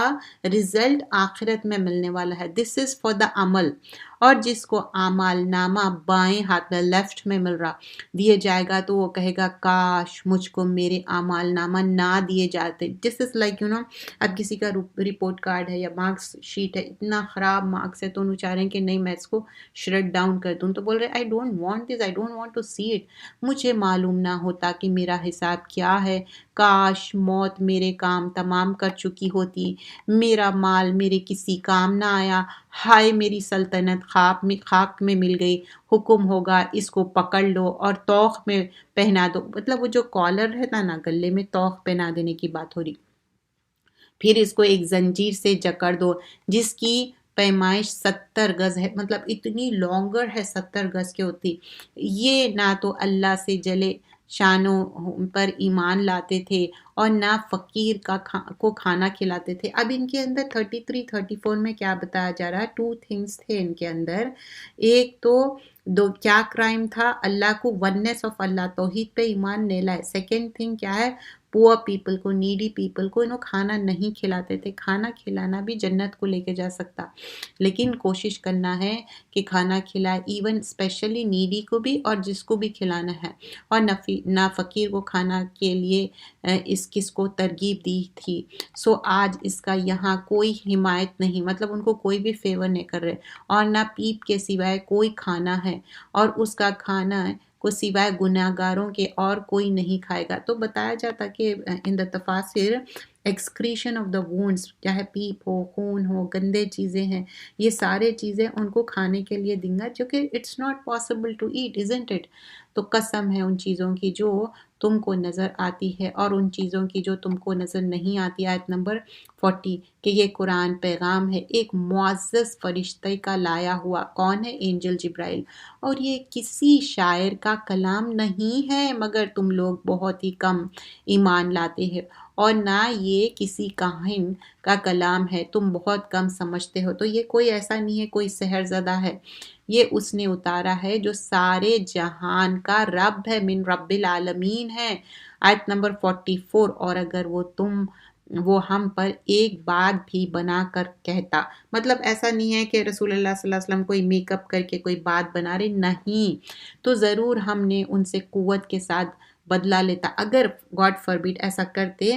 S1: رزلٹ آخرت میں ملنے والا ہے. دس از فار دا عمل. اور جس کو اعمال نامہ بائیں ہاتھ میں لیفٹ میں مل رہا دیے جائے گا تو وہ کہے گا کاش مجھ کو میرے اعمال نامہ نہ دیے جاتے. دس از لائک اب کسی کا رپورٹ کارڈ ہے یا مارکس شیٹ ہے، اتنا خراب مارکس ہے تو انہوں چاہ رہے ہیں کہ نہیں میں اس کو شرٹ ڈاؤن کر دوں، تو بول رہے I don't want this, I don't want to see it. مجھے معلوم نہ ہوتا کہ میرا حساب کیا ہے. کاش موت میرے کام تمام کر چکی ہوتی، میرا مال میرے کسی کام نہ آیا. ہائے میری سلطنت خاک میں مل گئی. حکم ہوگا اس کو پکڑ لو اور توق میں پہنا دو. مطلب وہ جو کالر رہتا نا گلے میں توق پہنا دینے کی بات ہو رہی. پھر اس کو ایک زنجیر سے جکڑ دو جس کی پیمائش 70 گز ہے. مطلب اتنی لانگر ہے 70 گز کی ہوتی. یہ نہ تو اللہ سے جلے شانوں پر ایمان لاتے تھے اور نہ فقیر کو کھانا کھلاتے تھے. اب ان کے اندر 33 34 میں کیا بتایا جا رہا ہے؟ 2 تھنگس تھے ان کے اندر. ایک تو کیا کرائم تھا؟ اللہ کو وننس آف اللہ، توحید پہ ایمان نہیں لائے. سیکنڈ تھنگ کیا ہے؟ پور پیپل کو، نیڈی پیپل کو انہوں کھانا نہیں کھلاتے تھے. کھانا کھلانا بھی جنت کو لے کے جا سکتا، لیکن کوشش کرنا ہے کہ کھانا کھلائے ایون اسپیشلی نیڈی کو بھی اور جس کو بھی کھلانا ہے. اور نہ فقیر کو کھانا کے لیے کس کو ترغیب دی تھی. سو آج اس کا یہاں کوئی حمایت نہیں، مطلب ان کو کوئی بھی فیور نہیں کر رہے. اور نہ پیپ کے سوائے کوئی کھانا ہے، اور اس کا کھانا کو سوائے گناہگاروں کے اور کوئی نہیں کھائے گا. تو بتایا جاتا کہ ان دا تفاسیر ایکسکریشن آف دا وونڈس، چاہے پیپ ہو، خون ہو، گندے چیزیں ہیں، یہ سارے چیزیں ان کو کھانے کے لیے دیں گا، جو کہ it's not possible to eat, isn't it. تو قسم ہے ان چیزوں کی جو تم کو نظر آتی ہے اور ان چیزوں کی جو تم کو نظر نہیں آتی. آیت نمبر 40 کہ یہ قرآن پیغام ہے ایک معزز فرشتے کا لایا ہوا. کون ہے؟ اینجل جبرائیل. اور یہ کسی شاعر کا کلام نہیں ہے مگر تم لوگ بہت ہی کم ایمان لاتے ہیں، اور نہ یہ کسی کاہن کا کلام ہے، تم بہت کم سمجھتے ہو. تو یہ کوئی ایسا نہیں ہے کوئی سحر زدہ ہے، یہ اس نے اتارا ہے جو سارے جہان کا رب ہے، من رب العالمین ہے. آیت نمبر 44 اور اگر وہ ہم پر ایک بات بھی بنا کر کہتا. مطلب ایسا نہیں ہے کہ رسول اللہ صلی اللہ علیہ وسلم کوئی میک اپ کر کے کوئی بات بنا رہے، نہیں، تو ضرور ہم نے ان سے قوت کے ساتھ بدلہ لیتا. اگر گاڈ فاربیڈ ایسا کرتے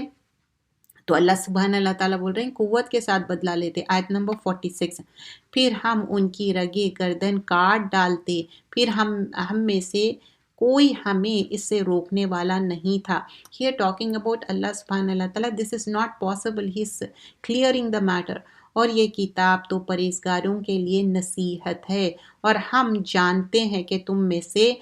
S1: تو اللہ سبحانہ اللہ تعالیٰ بول رہے ہیں قوت کے ساتھ بدلہ لیتے. آیت نمبر 46 پھر ہم ان کی رگے گردن کاٹ ڈالتے، پھر ہم میں سے کوئی ہمیں اس سے روکنے والا نہیں تھا. Here talking about اللہ سبحانہ اللہ تعالیٰ, this is not possible, he is clearing the matter. اور یہ کتاب تو پرہیزگاروں کے لیے نصیحت ہے، اور ہم جانتے ہیں کہ تم میں سے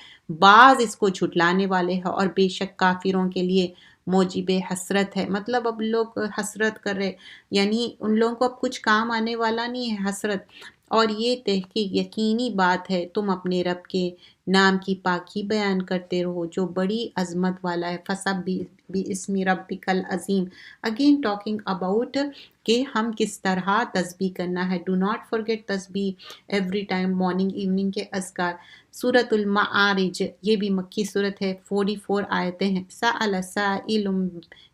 S1: بعض اس کو جھٹلانے والے ہیں، اور بے شک کافروں کے لیے موجب حسرت ہے. مطلب اب لوگ حسرت کر رہے، یعنی ان لوگوں کو اب کچھ کام آنے والا نہیں ہے حسرت. اور یہ تحقیق یقینی بات ہے تم اپنے رب کے نام کی پاکی بیان کرتے رہو جو بڑی عظمت والا ہے. فَسَبِّحْ بِاسْمِ رَبِّكَ الْعَظِيمِ. اگین ٹاکنگ اباؤٹ کہ ہم کس طرح تسبیح کرنا ہے. ڈو ناٹ فرگیٹ تسبیح ایوری ٹائم، مارننگ ایوننگ کے اذکار. سورۃ المعارج یہ بھی مکی صورت ہے، 44 آیتیں ہیں. سأل سائل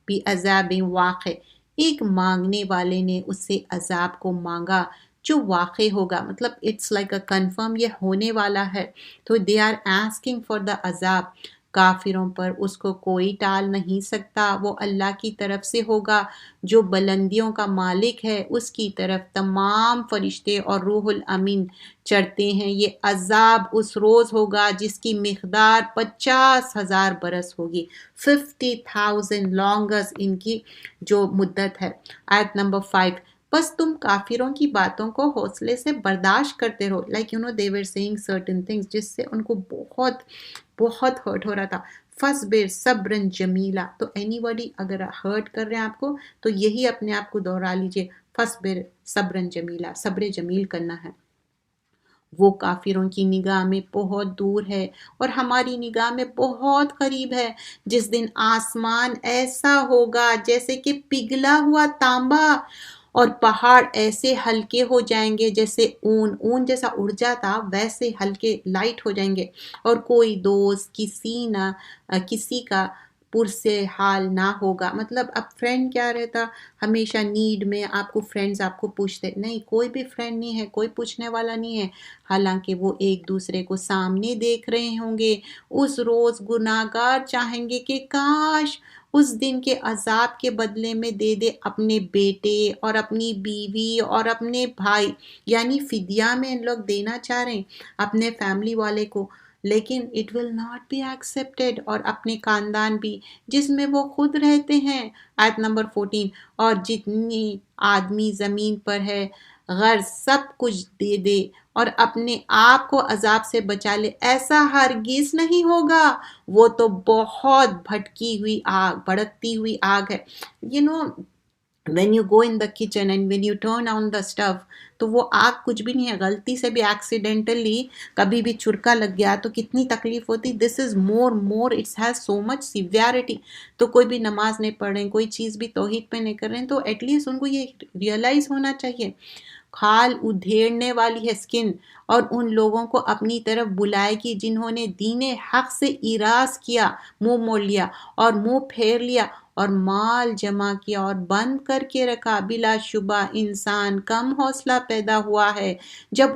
S1: بعذاب واقع، ایک مانگنے والے نے اس سے عذاب کو مانگا جو واقع ہوگا. مطلب اٹس لائک اے کنفرم، یہ ہونے والا ہے. تو they are asking for the عذاب. کافروں پر اس کو کوئی ٹال نہیں سکتا، وہ اللہ کی طرف سے ہوگا جو بلندیوں کا مالک ہے، اس کی طرف تمام فرشتے اور روح الامین چڑھتے ہیں. یہ عذاب اس روز ہوگا جس کی مقدار 50,000 برس ہوگی. 50,000 لانگس ان کی جو مدت ہے. آیت نمبر 5 بس تم کافروں کی باتوں کو حوصلے سے برداشت کرتے رہو. Like they were saying certain things جس سے ان کو بہت بہت ہرٹ ہو رہا تھا. فَصْبِرْ صَبْرًا جَمِيلًا. تو اینی باڈی اگر ہرٹ کر رہے ہیں آپ کو تو یہی اپنے آپ کو دوہرا لیجئے. فصبر صبرن جمیلا، صبر جمیل کرنا ہے۔ وہ کافروں کی نگاہ میں بہت دور ہے اور ہماری نگاہ میں بہت قریب ہے۔ جس دن آسمان ایسا ہوگا جیسے کہ پگھلا ہوا تانبا، اور پہاڑ ایسے ہلکے ہو جائیں گے جیسے اون جیسا اڑ جاتا ویسے ہلکے لائٹ ہو جائیں گے، اور کوئی دوست کسی کا پرسے حال نہ ہوگا۔ مطلب اب فرینڈ کیا رہتا، ہمیشہ نیڈ میں آپ کو فرینڈز آپ کو پوچھتے، نہیں کوئی بھی فرینڈ نہیں ہے، کوئی پوچھنے والا نہیں ہے، حالانکہ وہ ایک دوسرے کو سامنے دیکھ رہے ہوں گے۔ اس روز گناہگار چاہیں گے کہ کاش اس دن کے عذاب کے بدلے میں دے دے اپنے بیٹے اور اپنی بیوی اور اپنے بھائی، یعنی فدیہ میں ان لوگ دینا چاہ رہے ہیں اپنے فیملی والے کو، لیکن it will not be accepted, اور اپنے خاندان بھی جس میں وہ خود رہتے ہیں۔ آیت نمبر 14، اور جتنی آدمی زمین پر ہے غرض سب کچھ دے دے اور اپنے آپ کو عذاب سے بچا لے، ایسا ہرگز نہیں ہوگا، وہ تو بہت بھڑکتی ہوئی آگ ہے۔ When you go in the kitchen and when you turn on the stove، تو وہ آگ کچھ بھی نہیں ہے، غلطی سے بھی ایکسیڈنٹلی کبھی بھی چھرکا لگ گیا تو کتنی تکلیف ہوتی۔ this is more it has so much severity۔ تو کوئی بھی نماز نہیں پڑھ رہے ہیں، کوئی چیز بھی توحید پہ نہیں کر رہے ہیں، تو ایٹ لیسٹ ان کو یہ ریئلائز ہونا چاہیے۔ کھال ادھیڑنے والی ہے سکن، اور ان لوگوں کو اپنی طرف بلائے گی جنہوں نے دین حق سے اراض کیا، منہ موڑ لیا اور منہ پھیر لیا اور مال جمع کیا اور بند کر کے رکھا۔ بلا شبہ انسان کم حوصلہ پیدا ہوا ہے، جب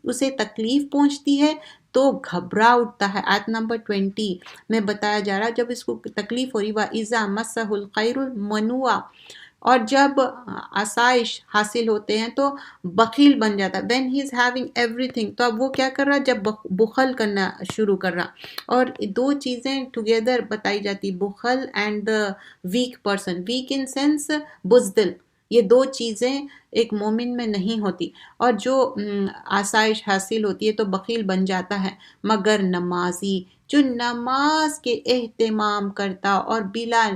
S1: اسے تکلیف پہنچتی ہے تو گھبرا اٹھتا ہے۔ آیت نمبر 20 میں بتایا جا رہا جب اس کو تکلیف ہو رہی، وَإِذَا مَسَّهُ الْخَيْرُ مَنُوعًا، اور جب آسائش حاصل ہوتے ہیں تو بخیل بن جاتا ہے۔ when he is having everything، تو اب وہ کیا کر رہا، جب بخل کرنا شروع کر رہا۔ اور دو چیزیں ٹوگیدر بتائی جاتی، بخل and the weak person، weak in sense بزدل، یہ دو چیزیں ایک مومن میں نہیں ہوتی۔ اور جو آسائش حاصل ہوتی ہے تو بخیل بن جاتا ہے، مگر نمازی جو نماز کے اہتمام کرتا اور بلا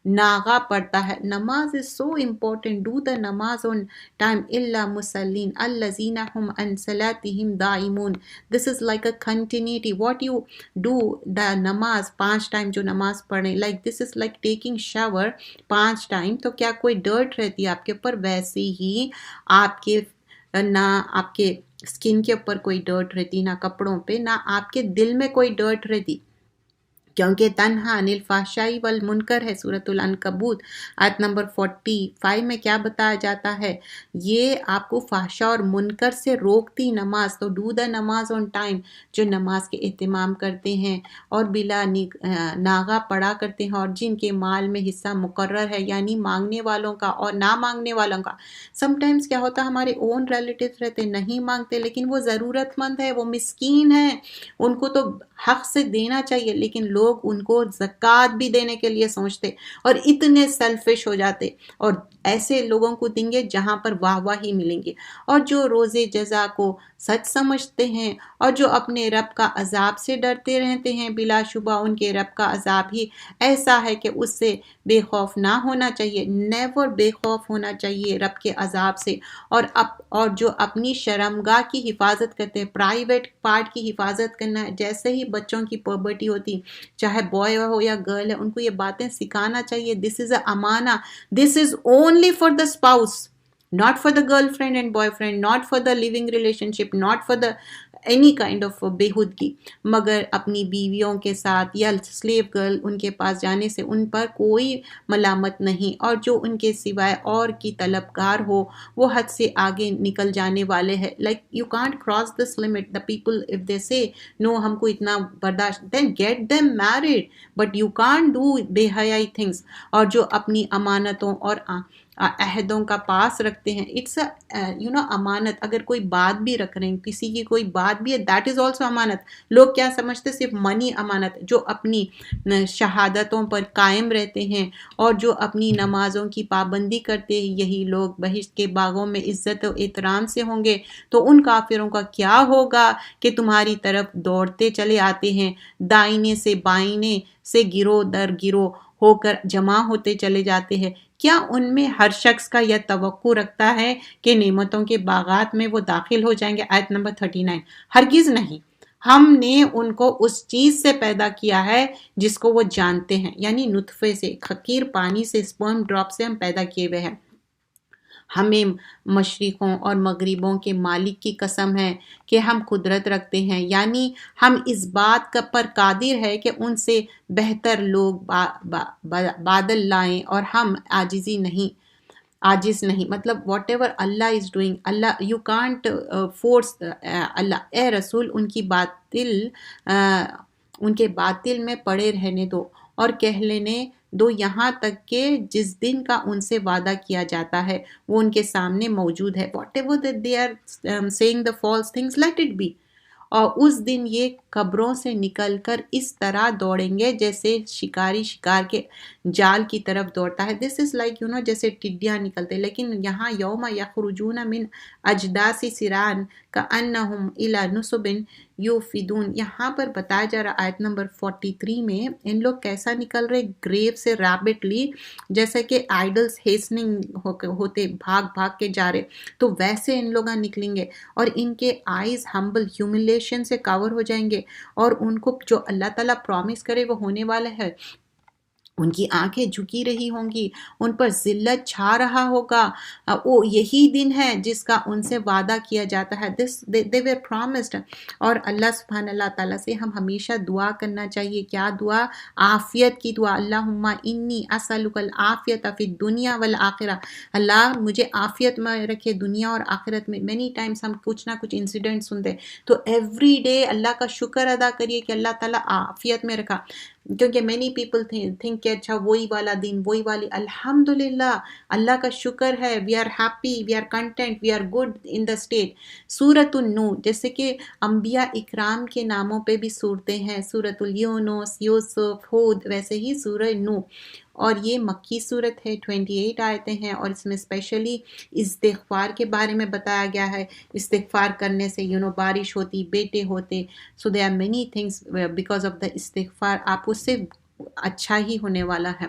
S1: ناغہ پڑھتا ہے۔ نماز is so important، do the نماز on time، إِلَّا مُصَلِّينَ الَّذِينَ هُمْ عَنْ صَلَاتِهِمْ دَائِمُونَ۔ This is like a continuity، what you do the نماز 5 ٹائم جو نماز پڑھیں، like this is like taking shower 5 time, تو کیا کوئی ڈرٹ رہتی ہے آپ کے اوپر، ویسے ہی نہ آپ کے سکن کے اوپر کوئی ڈرٹ رہتی، نہ کپڑوں پہ، نہ آپ کے دل میں کوئی ڈرٹ رہتی، کیونکہ تنہا عن الفحشاء والمنکر ہے۔ سورۃ العنکبوت آیت نمبر 45 میں کیا بتایا جاتا ہے، یہ آپ کو فحشاء اور منکر سے روکتی نماز۔ تو ڈو دا نماز آن ٹائم، جو نماز کے اہتمام کرتے ہیں اور بلا ناغہ پڑھا کرتے ہیں، اور جن کے مال میں حصہ مقرر ہے، یعنی مانگنے والوں کا اور نہ مانگنے والوں کا۔ سم ٹائمز کیا ہوتا ہے، ہمارے اون ریلیٹیوز رہتے نہیں مانگتے، لیکن وہ ضرورت مند ہے، وہ مسکین ہے، ان کو تو حق سے دینا چاہیے، لیکن لوگ ان کو زکوٰۃ بھی دینے کے لیے سوچتے اور اتنے سیلفش ہو جاتے، اور ایسے لوگوں کو دیں گے جہاں پر واہ واہ ہی ملیں گے۔ اور جو روزے جزا کو سچ سمجھتے ہیں اور جو اپنے رب کا عذاب سے ڈرتے رہتے ہیں، بلا شبہ ان کے رب کا عذاب ہی ایسا ہے کہ اس سے بے خوف نہ ہونا چاہیے، نیور بے خوف ہونا چاہیے رب کے عذاب سے۔ اور جو اپنی شرمگاہ کی حفاظت کرتے ہیں، پرائیویٹ پارٹ کی حفاظت کرنا ہے، جیسے ہی بچوں کی پربرٹی ہوتی، چاہے بوائے ہو یا گرل ہے، ان کو یہ باتیں سکھانا چاہیے۔ دس از اے امانہ، this is only for the spouse, not for the girlfriend and boyfriend، not for the living relationship، not for the any kind of بےہودگی، مگر اپنی بیویوں کے ساتھ یا سلیو گرل ان کے پاس جانے سے ان پر کوئی ملامت نہیں، اور جو ان کے سوائے اور کی طلبگار ہو وہ حد سے آگے نکل جانے والے ہیں۔ like you can't cross this limit، the people if they say no ہم کو اتنا برداشت، then get them married، but you can't do بے حیائی things۔ اور جو اپنی امانتوں اور عہدوں کا پاس رکھتے ہیں، اٹس امانت۔ اگر کوئی بات بھی رکھ رہے ہیں، کسی کی کوئی بات بھی ہے، دیٹ از آلسو امانت۔ لوگ کیا سمجھتے، صرف منی امانت، جو اپنی شہادتوں پر قائم رہتے ہیں اور جو اپنی نمازوں کی پابندی کرتے ہیں، یہی لوگ بہشت کے باغوں میں عزت و احترام سے ہوں گے۔ تو ان کافروں کا کیا ہوگا کہ تمہاری طرف دوڑتے چلے آتے ہیں، دائینے سے بائینے سے گروہ در گروہ ہو کر جمع ہوتے چلے جاتے ہیں، کیا ان میں ہر شخص کا یہ توقع رکھتا ہے کہ نعمتوں کے باغات میں وہ داخل ہو جائیں گے؟ آیت نمبر 39۔ ہرگز نہیں، ہم نے ان کو اس چیز سے پیدا کیا ہے جس کو وہ جانتے ہیں، یعنی نطفے سے، حقیر پانی سے، سپرم ڈراپ سے ہم پیدا کیے ہوئے ہیں۔ ہمیں مشرقوں اور مغربوں کے مالک کی قسم ہے کہ ہم قدرت رکھتے ہیں، یعنی ہم اس بات پر قادر ہے کہ ان سے بہتر لوگ بادل لائیں، اور ہم عاجز نہیں، مطلب whatever Allah is doing, Allah you can't force Allah. اے رسول ان کے باطل میں پڑے رہنے دو اور کہہ لینے دو یہاں تک کہ جس دن کا ان سے وعدہ کیا جاتا ہے وہ ان کے سامنے موجود ہے۔ What ever that they are saying the false things, let it be۔ اور اس دن یہ قبروں سے نکل کر اس طرح دوڑیں گے جیسے شکاری شکار کے جال کی طرف دوڑتا ہے۔ دس از لائک جیسے ٹڈیاں نکلتے، لیکن یہاں یوم یخرجون من اجداث سران کأنہم الی نصب یوفدون، یہاں پر بتایا جا رہا آیت نمبر 43 میں ان لوگ کیسا نکل رہے گریو سے ریپڈلی، جیسے کہ آئیڈلز ہیسننگ ہوتے، بھاگ بھاگ کے جا رہے، تو ویسے ان لوگ نکلیں گے، اور ان کے آئیز ہمبل ہیوملیشن سے کور ہو جائیں گے، اور ان کو جو اللہ تعالیٰ پرومس کرے وہ ہونے والا ہے، ان کی آنکھیں جھکی رہی ہوں گی، ان پر ذلت چھا رہا ہوگا۔ وہ یہی دن ہے جس کا ان سے وعدہ کیا جاتا ہے۔ they were promised۔ اور اللہ سبحانہ اللہ تعالیٰ سے ہم ہمیشہ دعا کرنا چاہیے۔ کیا دعا؟ عافیت کی دعا۔ اللہم انی اسألک العافیت فی الدنیا والآخرہ، اللہ مجھے عافیت میں رکھے دنیا اور آخرت میں۔ many times ہم کچھ نہ کچھ انسیڈنٹ سنتے، تو ایوری ڈے اللہ کا شکر ادا کریے کہ اللہ تعالیٰ عافیت میں رکھا، کیونکہ many people think کہ اچھا وہی والا دن، وہی والی، الحمدللہ اللہ کا شکر ہے، we are happy, we are content, we are good in the state۔ سورۃ النور، جیسے کہ انبیاء اکرام کے ناموں پہ بھی صورتیں ہیں، سورۃ الیونس، یوسف، ہود، ویسے ہی سورہ نوح، اور یہ مکی صورت ہے، 28 آیتیں ہیں، اور اس میں اسپیشلی استغفار کے بارے میں بتایا گیا ہے۔ استغفار کرنے سے بارش ہوتی، بیٹے ہوتے، so there are many things because of the استغفار، آپ اس سے اچھا ہی ہونے والا ہے۔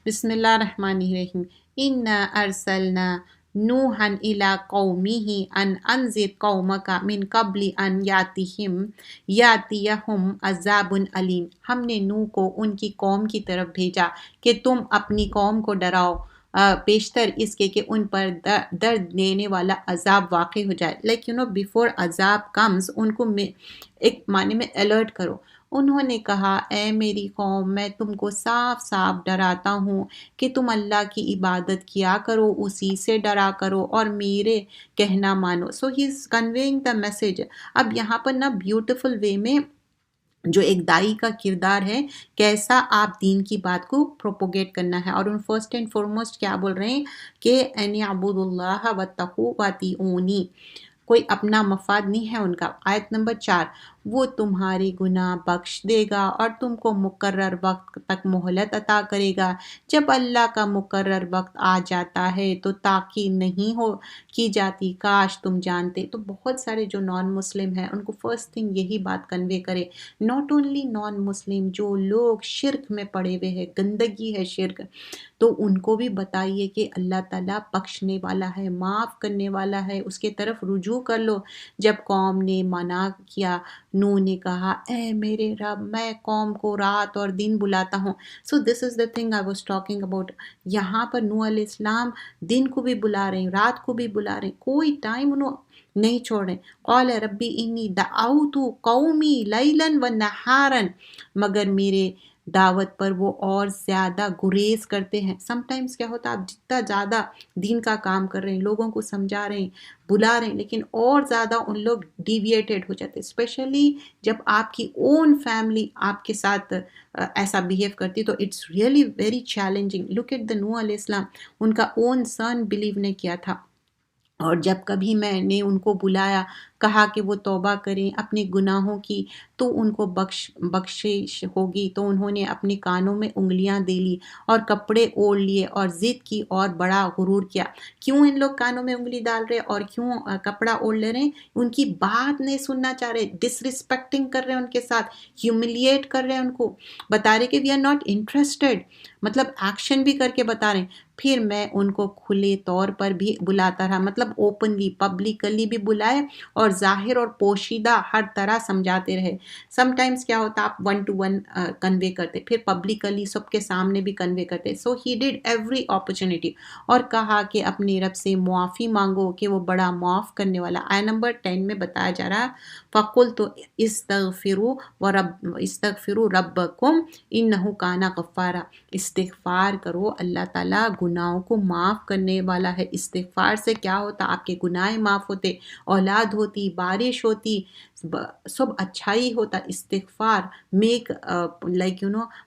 S1: بسم اللہ الرحمن الرحیم۔ اِنَّا أَرْسَلْنَا نُوحًا إِلَىٰ قَوْمِهِ أَنْ أَنذِرْ قَوْمَكَ مِنْ قَبْلِ أَنْ يَأْتِيَهُمْ عَذَابٌ أَلِيمٌ، ہم نے نوح کو ان کی قوم کی طرف بھیجا کہ تم اپنی قوم کو ڈراؤ پیشتر اس کے کہ ان پر درد دینے والا عذاب واقع ہو جائے۔ لائک بیفور عذاب کمز، ان کو ایک معنی میں الرٹ کرو۔ انہوں نے کہا اے میری قوم، میں تم کو صاف صاف ڈراتا ہوں کہ تم اللہ کی عبادت کیا کرو، اسی سے ڈرا کرو اور میرے کہنا مانو۔ سو ہی از کنویئنگ دا میسج۔ اب یہاں پر نا بیوٹیفل وے میں جو ایک دائی کا کردار ہے، کیسا آپ دین کی بات کو پروپوگیٹ کرنا ہے، اور ان فرسٹ اینڈ فارموسٹ کیا بول رہے ہیں کہ ان اعبدوا اللہ واتقوا واطیعونی، کوئی اپنا مفاد نہیں ہے ان کا۔ آیت نمبر 4، وہ تمہارے گناہ بخش دے گا اور تم کو مقرر وقت تک مہلت عطا کرے گا۔ جب اللہ کا مقرر وقت آ جاتا ہے تو تاخیر نہیں کی جاتی، کاش تم جانتے۔ تو بہت سارے جو نان مسلم ہیں ان کو فرسٹ تھنگ یہی بات کنوے کرے، ناٹ اونلی نان مسلم، جو لوگ شرک میں پڑے ہوئے ہیں، گندگی ہے شرک، تو ان کو بھی بتائیے کہ اللہ تعالیٰ بخشنے والا ہے، معاف کرنے والا ہے، اس کے طرف رجوع کر لو۔ جب قوم نے منع کیا، نوح نے کہا اے میرے رب، میں قوم کو رات اور دن بلاتا ہوں۔ So this is the thing I was talking about. یہاں پر نوح علیہ السلام دن کو بھی بلا رہے ہیں، رات کو بھی بلا رہے ہیں، کوئی ٹائم انہوں نہیں چھوڑ رہے۔ قال ربی انی دعوت قومی لیلا و نہارا، مگر میرے دعوت پر وہ اور زیادہ گریز کرتے ہیں۔ سم ٹائمز کیا ہوتا ہے، آپ جتنا زیادہ دین کا کام کر رہے ہیں، لوگوں کو سمجھا رہے ہیں، بلا رہے ہیں، لیکن اور زیادہ ان لوگ ڈیویٹیڈ ہو جاتے، اسپیشلی جب آپ کی اون فیملی آپ کے ساتھ ایسا بیہیو کرتی، تو it's really very challenging. Look at the Nuh علیہ السلام، ان کا اون سن بلیو نے کیا تھا، اور جب کبھی میں نے ان کو بلایا کہا کہ وہ توبہ کریں اپنے گناہوں کی تو ان کو بخشش ہوگی، تو انہوں نے اپنے کانوں میں انگلیاں دے لی اور کپڑے اوڑھ لیے اور ضد کی اور بڑا غرور کیا۔ کیوں ان لوگ کانوں میں انگلی ڈال رہے اور کیوں کپڑا اوڑھ لے رہے ہیں؟ ان کی بات نہیں سننا چاہ رہے، ڈس ریسپیکٹنگ کر رہے ہیں ان کے ساتھ، ہیوملیٹ کر رہے ہیں ان کو، بتا رہے کہ وی آر ناٹ انٹرسٹڈ، مطلب ایکشن بھی کر کے بتا رہے ہیں۔ پھر میں ان کو کھلے طور پر بھی بلاتا رہا، مطلب اوپنلی پبلکلی بھی بلائے اور ظاہر اور پوشیدہ ہر طرح سمجھاتے رہے۔ سم ٹائمز کیا ہوتا آپ 1 to 1 کنوے کرتے، پھر پبلکلی سب کے سامنے بھی کنوے کرتے۔ سو ہی ڈیڈ ایوری اپرچونٹی، اور کہا کہ اپنے رب سے معافی مانگو کہ وہ بڑا معاف کرنے والا۔ آیت نمبر 10 میں بتایا جا رہا فَقُلْتُ اسْتَغْفِرُوا رَبَّكُمْ إِنَّهُ كَانَ غَفَّارًا، استغفار کرو، اللہ تعالیٰ گناہوں کو معاف کرنے والا ہے۔ استغفار سے کیا ہوتا؟ آپ کے گناہ معاف ہوتے، اولاد ہوتی، بارش ہوتی، سب اچھائی ہوتا۔ استغفار میک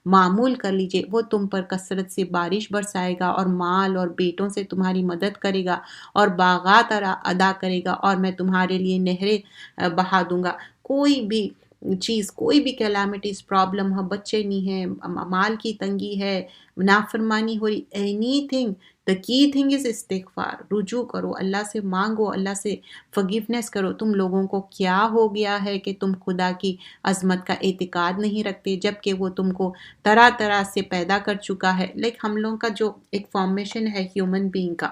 S1: معمول کر لیجئے، وہ تم پر کثرت سے بارش برسائے گا اور مال اور بیٹوں سے تمہاری مدد کرے گا اور باغات ادا کرے گا، اور میں تمہارے لیے نہریں بہا دوں گا۔ کوئی بھی چیز، کوئی بھی کیلامٹیز، پرابلم ہو، بچے نہیں ہیں، مال کی تنگی ہے، نافرمانی ہو رہی، اینی تھنگ، دا کی تھنگ از استغفار۔ رجوع کرو، اللہ سے مانگو، اللہ سے فگیونیس کرو۔ تم لوگوں کو کیا ہو گیا ہے کہ تم خدا کی عظمت کا اعتقاد نہیں رکھتے، جبکہ وہ تم کو طرح طرح سے پیدا کر چکا ہے۔ ہم لوگوں کا جو ایک فارمیشن ہے ہیومن بینگ کا،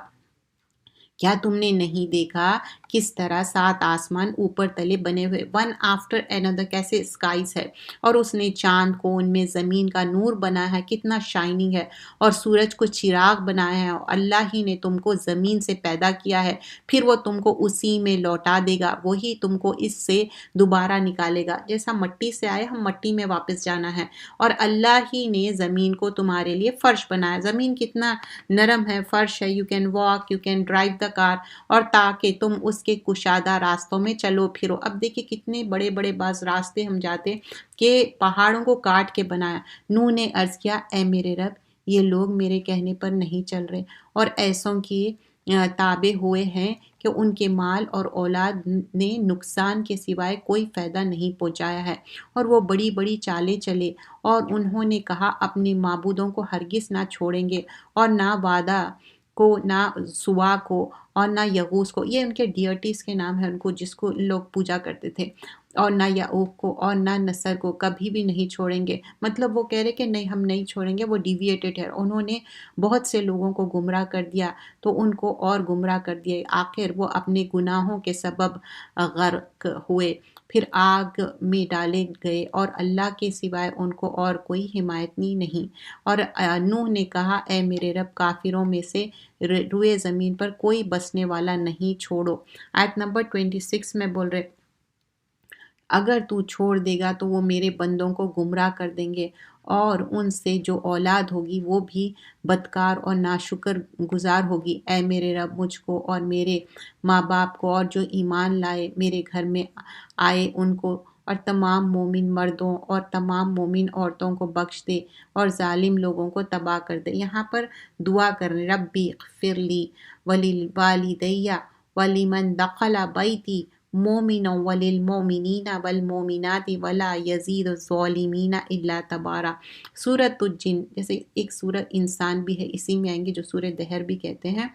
S1: کیا تم نے نہیں دیکھا کس طرح 7 آسمان اوپر تلے بنے ہوئے، ون آفٹر another، کیسے اسکائز ہے، اور اس نے چاند کو ان میں زمین کا نور بنایا ہے، کتنا شائننگ ہے، اور سورج کو چراغ بنایا ہے، اور اللہ ہی نے تم کو زمین سے پیدا کیا ہے، پھر وہ تم کو اسی میں لوٹا دے گا، وہی تم کو اس سے دوبارہ نکالے گا، جیسا مٹی سے آئے ہم مٹی میں واپس جانا ہے، اور اللہ ہی نے زمین کو تمہارے لیے فرش بنایا۔ زمین کتنا نرم ہے، فرش ہے، you can walk, you can drive the car, اور تاکہ تم اس کے کشادہ راستوں میں چلو پھرو۔ اب دیکھیں کتنے بڑے بڑے بعض راستے ہم جاتے کہ پہاڑوں کو کاٹ کے بنایا۔ نوح نے عرض کیا، اے میرے رب، یہ لوگ میرے کہنے پر نہیں چل رہے، اور ایسوں کی تابع ہوئے ہیں کہ ان کے مال اور اولاد نے نقصان کے سوائے کوئی فائدہ نہیں پہنچایا ہے، اور وہ بڑی بڑی چالیں چلے، اور انہوں نے کہا اپنے معبودوں کو ہرگز نہ چھوڑیں گے، اور نہ وعدہ کو، نہ سوا کو، اور نہ یغوس کو، یہ ان کے ڈیئٹیز کے نام ہیں، ان کو جس کو لوگ پوجا کرتے تھے، اور نہ یعوق کو، اور نہ نصر کو، کبھی بھی نہیں چھوڑیں گے۔ مطلب وہ کہہ رہے کہ نہیں ہم نہیں چھوڑیں گے، وہ ڈیویٹڈ ہے، انہوں نے بہت سے لوگوں کو گمراہ کر دیا تو ان کو اور گمراہ کر دیا، آخر وہ اپنے گناہوں کے سبب غرق ہوئے، پھر آگ میں ڈالے گئے، اور اللہ کے سوائے ان کو اور کوئی حمایتی نہیں۔ اور نوح نے کہا، اے میرے رب، کافروں میں سے روئے زمین پر کوئی بسنے والا نہیں چھوڑو۔ آیت نمبر 26 میں بول رہے، اگر تو چھوڑ دے گا تو وہ میرے بندوں کو گمراہ کر دیں گے، اور ان سے جو اولاد ہوگی وہ بھی بدکار اور ناشکر گزار ہوگی۔ اے میرے رب، مجھ کو اور میرے ماں باپ کو اور جو ایمان لائے میرے گھر میں آئے ان کو، اور تمام مومن مردوں اور تمام مومن عورتوں کو بخش دے، اور ظالم لوگوں کو تباہ کر دے۔ یہاں پر دعا کرنے، ربی اغفر لی ولوالدی ولمن دخل بیتی مومنا وللمؤمنین والمؤمنات ولا یزید الظالمین الا تبارا۔ سورۃ الجن، جیسے ایک سورۃ انسان بھی ہے، اسی میں آئیں گے، جو سورۃ دہر بھی کہتے ہیں،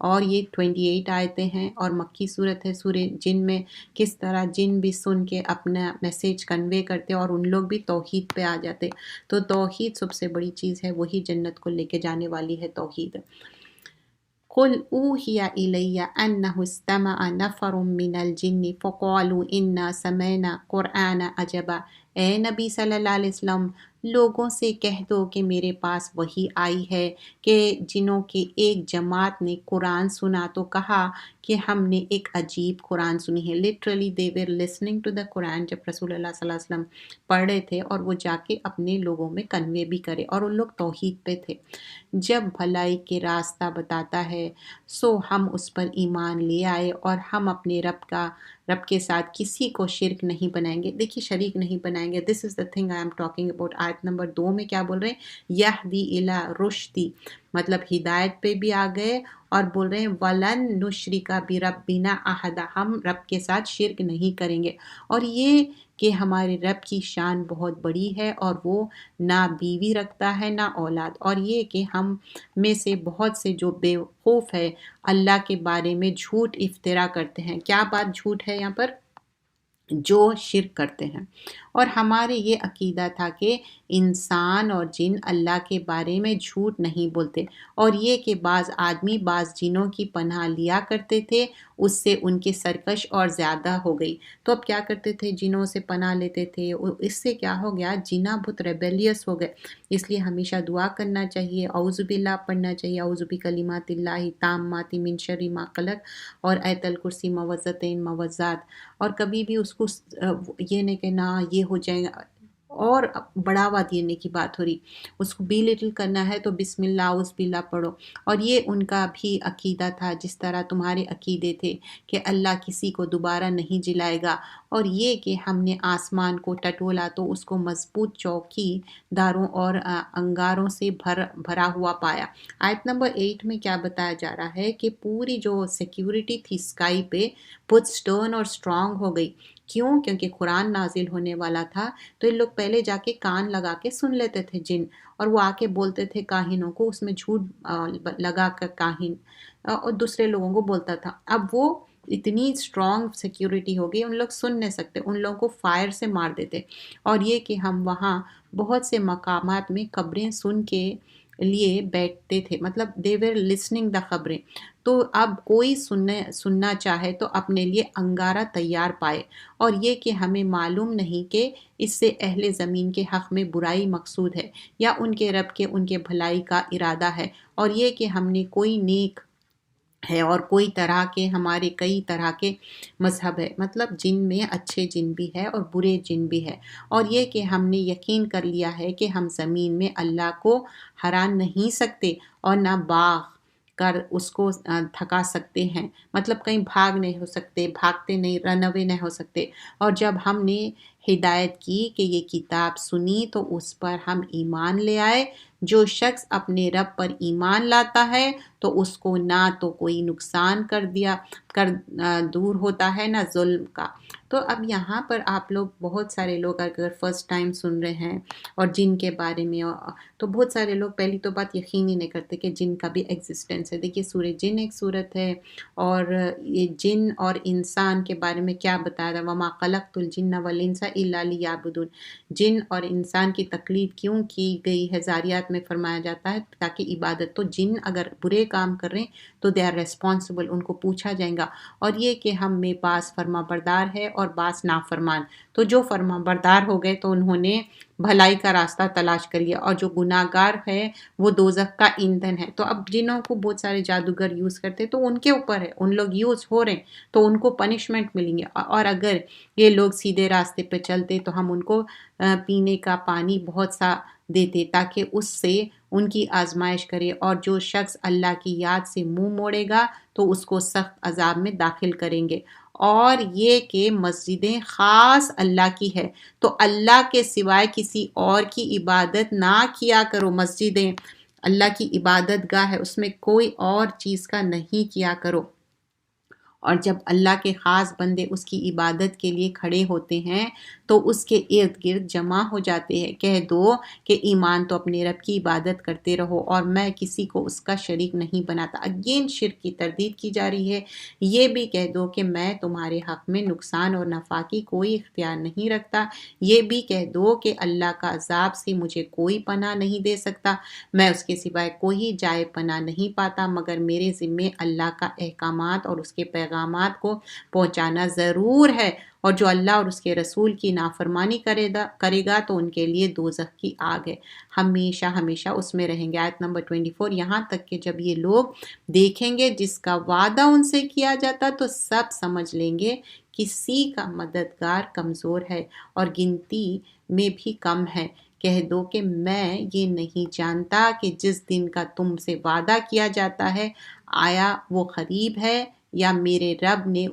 S1: اور یہ 28 آیتیں ہیں، اور مکی صورت ہے۔ سورۃ جن میں کس طرح جن بھی سن کے اپنا میسیج کنوے کرتے اور ان لوگ بھی توحید پہ آ جاتے، تو توحید سب سے بڑی چیز ہے، وہی جنت کو لے کے جانے والی ہے توحید۔ قل اوحی الی انہ استمع نفر من الجن فقالوا انا سمعنا قرآن عجبا۔ اے نبی صلی اللہ علیہ وسلم، لوگوں سے کہہ دو کہ میرے پاس وحی آئی ہے کہ جنوں کے ایک جماعت نے قرآن سنا تو کہا کہ ہم نے ایک عجیب قرآن سنی ہے۔ literally they were listening to the قرآن، جب رسول اللہ صلی اللہ علیہ وسلم پڑھ رہے تھے، اور وہ جا کے اپنے لوگوں میں کنوے بھی کرے، اور ان لوگ توحید پہ تھے۔ جب بھلائی کے راستہ بتاتا ہے سو ہم اس پر ایمان لے آئے، اور ہم اپنے رب کے ساتھ کسی کو شرک نہیں بنائیں گے۔ دیکھیے شریک نہیں بنائیں گے، this is the thing I am talking about. آیت نمبر 2 میں کیا بول رہے ہیں، یہدی الی رشدی، مطلب ہدایت پہ بھی آ گئے اور بول رہے ہیں ولن نشرک بربنا احدا، ہم رب کے ساتھ شرک نہیں کریں گے۔ اور یہ کہ ہمارے رب کی شان بہت بڑی ہے اور وہ نہ بیوی رکھتا ہے نہ اولاد، اور یہ کہ ہم میں سے بہت سے جو بیوقوف ہے اللہ کے بارے میں جھوٹ افترا کرتے ہیں۔ کیا بات جھوٹ ہے یہاں پر؟ جو شرک کرتے ہیں۔ اور ہمارے یہ عقیدہ تھا کہ انسان اور جن اللہ کے بارے میں جھوٹ نہیں بولتے، اور یہ کہ بعض آدمی بعض جنوں کی پناہ لیا کرتے تھے، اس سے ان کی سرکش اور زیادہ ہو گئی۔ تو اب کیا کرتے تھے؟ جنوں سے پناہ لیتے تھے، اس سے کیا ہو گیا؟ جنہ بہت ریبیلیس ہو گئے۔ اس لیے ہمیشہ دعا کرنا چاہیے، اعوذ باللہ پڑھنا چاہیے، اعوذ بکلمات اللہ تامات من شر ما خلق، اور آیت الکرسی موعظتین موعظات۔ اور کبھی بھی اس کو یہ نہیں کہ نہ یہ ہو جائے گا اور بڑھاوا دینے کی بات ہو رہی، اس کو بی لٹل کرنا ہے تو بسم اللہ اعوذ باللہ پڑھو۔ اور یہ ان کا بھی عقیدہ تھا، جس طرح تمہارے عقیدے تھے کہ اللہ کسی کو دوبارہ نہیں جلائے گا، اور یہ کہ ہم نے آسمان کو ٹٹولا تو اس کو مضبوط چوکی داروں اور انگاروں سے بھرا ہوا پایا۔ آیت نمبر 8 میں کیا بتایا جا رہا ہے کہ پوری جو سیکیورٹی تھی اسکائی پہ بہت سٹرن اور اسٹرانگ ہو گئی۔ کیوں؟ کیونکہ قرآن نازل ہونے والا تھا، تو یہ لوگ پہلے جا کے کان لگا کے سن لیتے تھے جن، اور وہ آ کے بولتے تھے کاہنوں کو، اس میں جھوٹ لگا کر کاہن اور دوسرے لوگوں کو بولتا تھا۔ اب وہ اتنی اسٹرانگ سیکیورٹی ہو گئی، ان لوگ سن نہیں سکتے، ان لوگوں کو فائر سے مار دیتے۔ اور یہ کہ ہم وہاں بہت سے مقامات میں خبریں سن کے لیے بیٹھتے تھے، مطلب they were listening the خبریں۔ تو اب کوئی سننا چاہے تو اپنے لیے انگارہ تیار پائے، اور یہ کہ ہمیں معلوم نہیں کہ اس سے اہل زمین کے حق میں برائی مقصود ہے یا ان کے رب کے ان کے بھلائی کا ارادہ ہے، اور یہ کہ ہم نے کوئی نیک ہے اور کوئی طرح کے ہمارے کئی طرح کے مذہب ہے، مطلب جن میں اچھے جن بھی ہے اور برے جن بھی ہے، اور یہ کہ ہم نے یقین کر لیا ہے کہ ہم زمین میں اللہ کو ہرا نہیں سکتے اور نہ باغ کر اس کو تھکا سکتے ہیں، مطلب کہیں بھاگ نہیں ہو سکتے، بھاگتے نہیں، رن اوے نہیں ہو سکتے۔ اور جب ہم نے ہدایت کی کہ یہ کتاب سنی تو اس پر ہم ایمان لے آئے۔ جو شخص اپنے رب پر ایمان لاتا ہے تو اس کو نہ تو کوئی نقصان کر دور ہوتا ہے نہ ظلم کا۔ تو اب یہاں پر آپ لوگ بہت سارے لوگ اگر فرسٹ ٹائم سن رہے ہیں اور جن کے بارے میں، تو بہت سارے لوگ پہلی تو بات یقین ہی نہیں کرتے کہ جن کا بھی ایگزسٹنس ہے۔ دیکھیے سورہ جن ایک صورت ہے، اور یہ جن اور انسان کے بارے میں کیا بتایا تھا، وَمَا خَلَقْتُ الْجِنَّ وَالْإِنسَ إِلَّا لِيَعْبُدُونِ۔ جن اور انسان کی تخلیق کیوں کی گئی ہے؟ زاریات میں فرمایا جاتا ہے تاکہ عبادت، تو جن اگر برے کام کر رہے ہیں تو دے آر ریسپانسبل، ان کو پوچھا جائے گا۔ اور یہ کہ ہم میں بعض فرما بردار ہے اور بعض نافرمان، تو جو فرما بردار ہو گئے تو انہوں نے بھلائی کا راستہ تلاش کر لیا، اور جو گناہ گار ہے وہ دوزخ کا ایندھن ہے۔ تو اب جنہوں کو بہت سارے جادوگر یوز کرتے تو ان کے اوپر ہے، ان لوگ یوز ہو رہے ہیں تو ان کو پنشمنٹ ملیں گے، اور اگر یہ لوگ سیدھے راستے پہ چلتے تو ہم ان کو پینے کا پانی بہت سا دیتے تاکہ اس سے ان کی آزمائش کرے، اور جو شخص اللہ کی یاد سے منہ موڑے گا تو اس کو سخت عذاب میں داخل کریں گے۔ اور یہ کہ مسجدیں خاص اللہ کی ہے، تو اللہ کے سوائے کسی اور کی عبادت نہ کیا کرو۔ مسجدیں اللہ کی عبادت گاہ ہے، اس میں کوئی اور چیز کا نہیں کیا کرو۔ اور جب اللہ کے خاص بندے اس کی عبادت کے لیے کھڑے ہوتے ہیں تو اس کے ارد گرد جمع ہو جاتے ہیں۔ کہہ دو کہ ایمان تو اپنے رب کی عبادت کرتے رہو اور میں کسی کو اس کا شریک نہیں بناتا۔ اگین شرک کی تردید کی جا رہی ہے۔ یہ بھی کہہ دو کہ میں تمہارے حق میں نقصان اور نفع کی کوئی اختیار نہیں رکھتا۔ یہ بھی کہہ دو کہ اللہ کا عذاب سے مجھے کوئی پناہ نہیں دے سکتا، میں اس کے سوائے کوئی جائے پناہ نہیں پاتا، مگر میرے ذمے اللہ کا احکامات اور اس کے پیغامات کو پہنچانا ضرور ہے، اور جو اللہ اور اس کے رسول کی نافرمانی کرے گا تو ان کے لیے دوزخ کی آگ ہے، ہمیشہ ہمیشہ اس میں رہیں گے۔ آیت نمبر 24، یہاں تک کہ جب یہ لوگ دیکھیں گے جس کا وعدہ ان سے کیا جاتا تو سب سمجھ لیں گے کسی کا مددگار کمزور ہے اور گنتی میں بھی کم ہے۔ کہہ دو کہ میں یہ نہیں جانتا کہ جس دن کا تم سے وعدہ کیا جاتا ہے آیا وہ قریب ہے یا میرے رب نے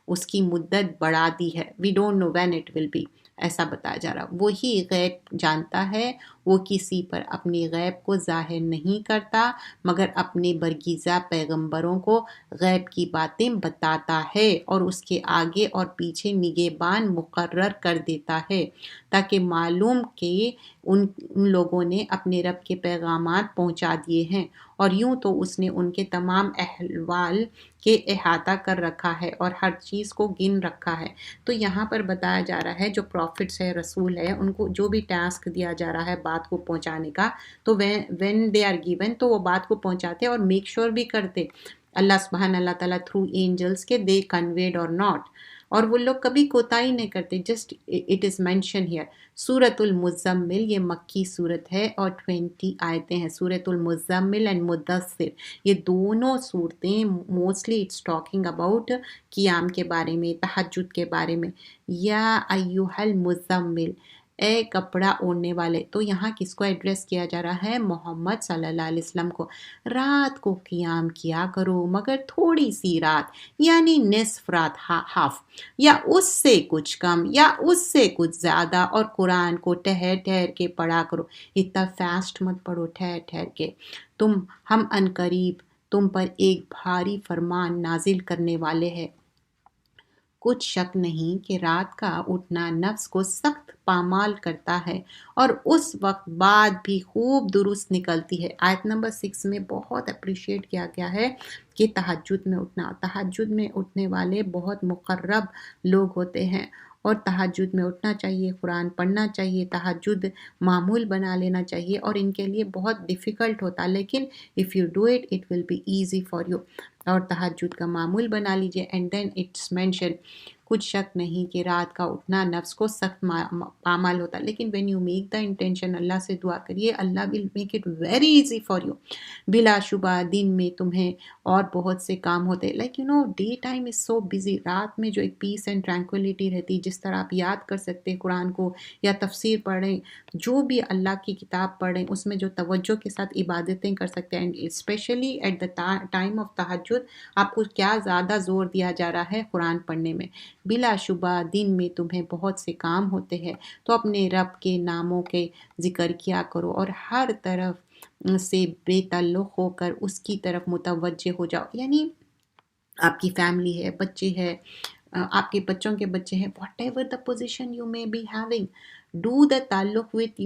S1: اس کی مدت بڑھا دی ہے۔ We don't know when it will be۔ ایسا بتایا جا رہا، وہی غیب جانتا ہے، وہ کسی پر اپنی غیب کو ظاہر نہیں کرتا مگر اپنے برگزیدہ پیغمبروں کو غیب کی باتیں بتاتا ہے اور اس کے آگے اور پیچھے نگہبان مقرر کر دیتا ہے تاکہ معلوم کہ ان لوگوں نے اپنے رب کے پیغامات پہنچا دیے ہیں، اور یوں تو اس نے ان کے تمام احوال کے احاطہ کر رکھا ہے اور ہر چیز کو گن رکھا ہے۔ تو یہاں پر بتایا جا رہا ہے جو پروفٹس ہے، رسول ہے، ان کو جو بھی ٹاسک دیا جا رہا ہے بات کو پہنچانے کا، تو وین دے آر گیون، تو وہ بات کو پہنچاتے اور میک شور بھی کرتے اللہ سبحانہ اللہ تعالیٰ تھرو اینجلس کے دے کنویڈ اور ناٹ، اور وہ لوگ کبھی کوتاہی نہیں کرتے۔ Just it is mention here. سورۃ المزمل یہ مکی صورت ہے اور 20 آیتیں ہیں۔ سورۃ المزمل اینڈ مدثر، یہ دونوں صورتیں موسٹلی اٹس ٹاکنگ اباؤٹ قیام کے بارے میں، تہجد کے بارے میں۔ یا ایھا المزمل، اے کپڑا اوڑھنے والے، تو یہاں کس کو ایڈریس کیا جا رہا ہے؟ محمد صلی اللہ علیہ وسلم کو۔ رات کو قیام کیا کرو مگر تھوڑی سی رات، یعنی نصف رات، ہاف، یا اس سے کچھ کم یا اس سے کچھ زیادہ، اور قرآن کو ٹھہر ٹھہر کے پڑھا کرو، اتنا فاسٹ مت پڑھو، ٹھہر ٹھہر کے۔ ہم عنقریب تم پر ایک بھاری فرمان نازل کرنے والے ہیں۔ کچھ شک نہیں کہ رات کا اٹھنا نفس کو سخت پامال کرتا ہے اور اس وقت بعد بھی خوب درست نکلتی ہے۔ آیت نمبر 6 میں بہت اپریشیٹ کیا گیا ہے کہ تہجد میں اٹھنا، تہجد میں اٹھنے والے بہت مقرب لوگ ہوتے ہیں، اور تہجد میں اٹھنا چاہیے، قرآن پڑھنا چاہیے، تہجد معمول بنا لینا چاہیے، اور ان کے لیے بہت ڈیفیکلٹ ہوتا، لیکن if you do it it will be easy for you، اور تہجد کا معمول بنا لیجئے۔ اینڈ دین اٹس مینشن، کچھ شک نہیں کہ رات کا اٹھنا نفس کو سخت پامال ہوتا، لیکن when you make the intention، اللہ سے دعا کریے، اللہ will make it very easy for you۔ بلا شبہ دن میں تمہیں اور بہت سے کام ہوتے، like you know day time is so busy، رات میں جو ایک پیس اینڈ ٹرانکولیٹی رہتی، جس طرح آپ یاد کر سکتے قرآن کو یا تفسیر پڑھیں، جو بھی اللہ کی کتاب پڑھیں، اس میں جو توجہ کے ساتھ عبادتیں کر سکتے ہیں، especially at the time of تہجد آپ کو کیا زیادہ زور دیا جا رہا ہے قرآن پڑھنے میں۔ بلا شبہ دن میں تمہیں بہت سے کام ہوتے ہیں، تو اپنے رب کے ناموں کے ذکر کیا کرو اور ہر طرف سے بے تعلق ہو کر اس کی طرف متوجہ ہو جاؤ، یعنی آپ کی فیملی ہے، بچے ہے، آپ کے بچوں کے بچے ہیں، whatever the position you may be having, do the تعلق وتھ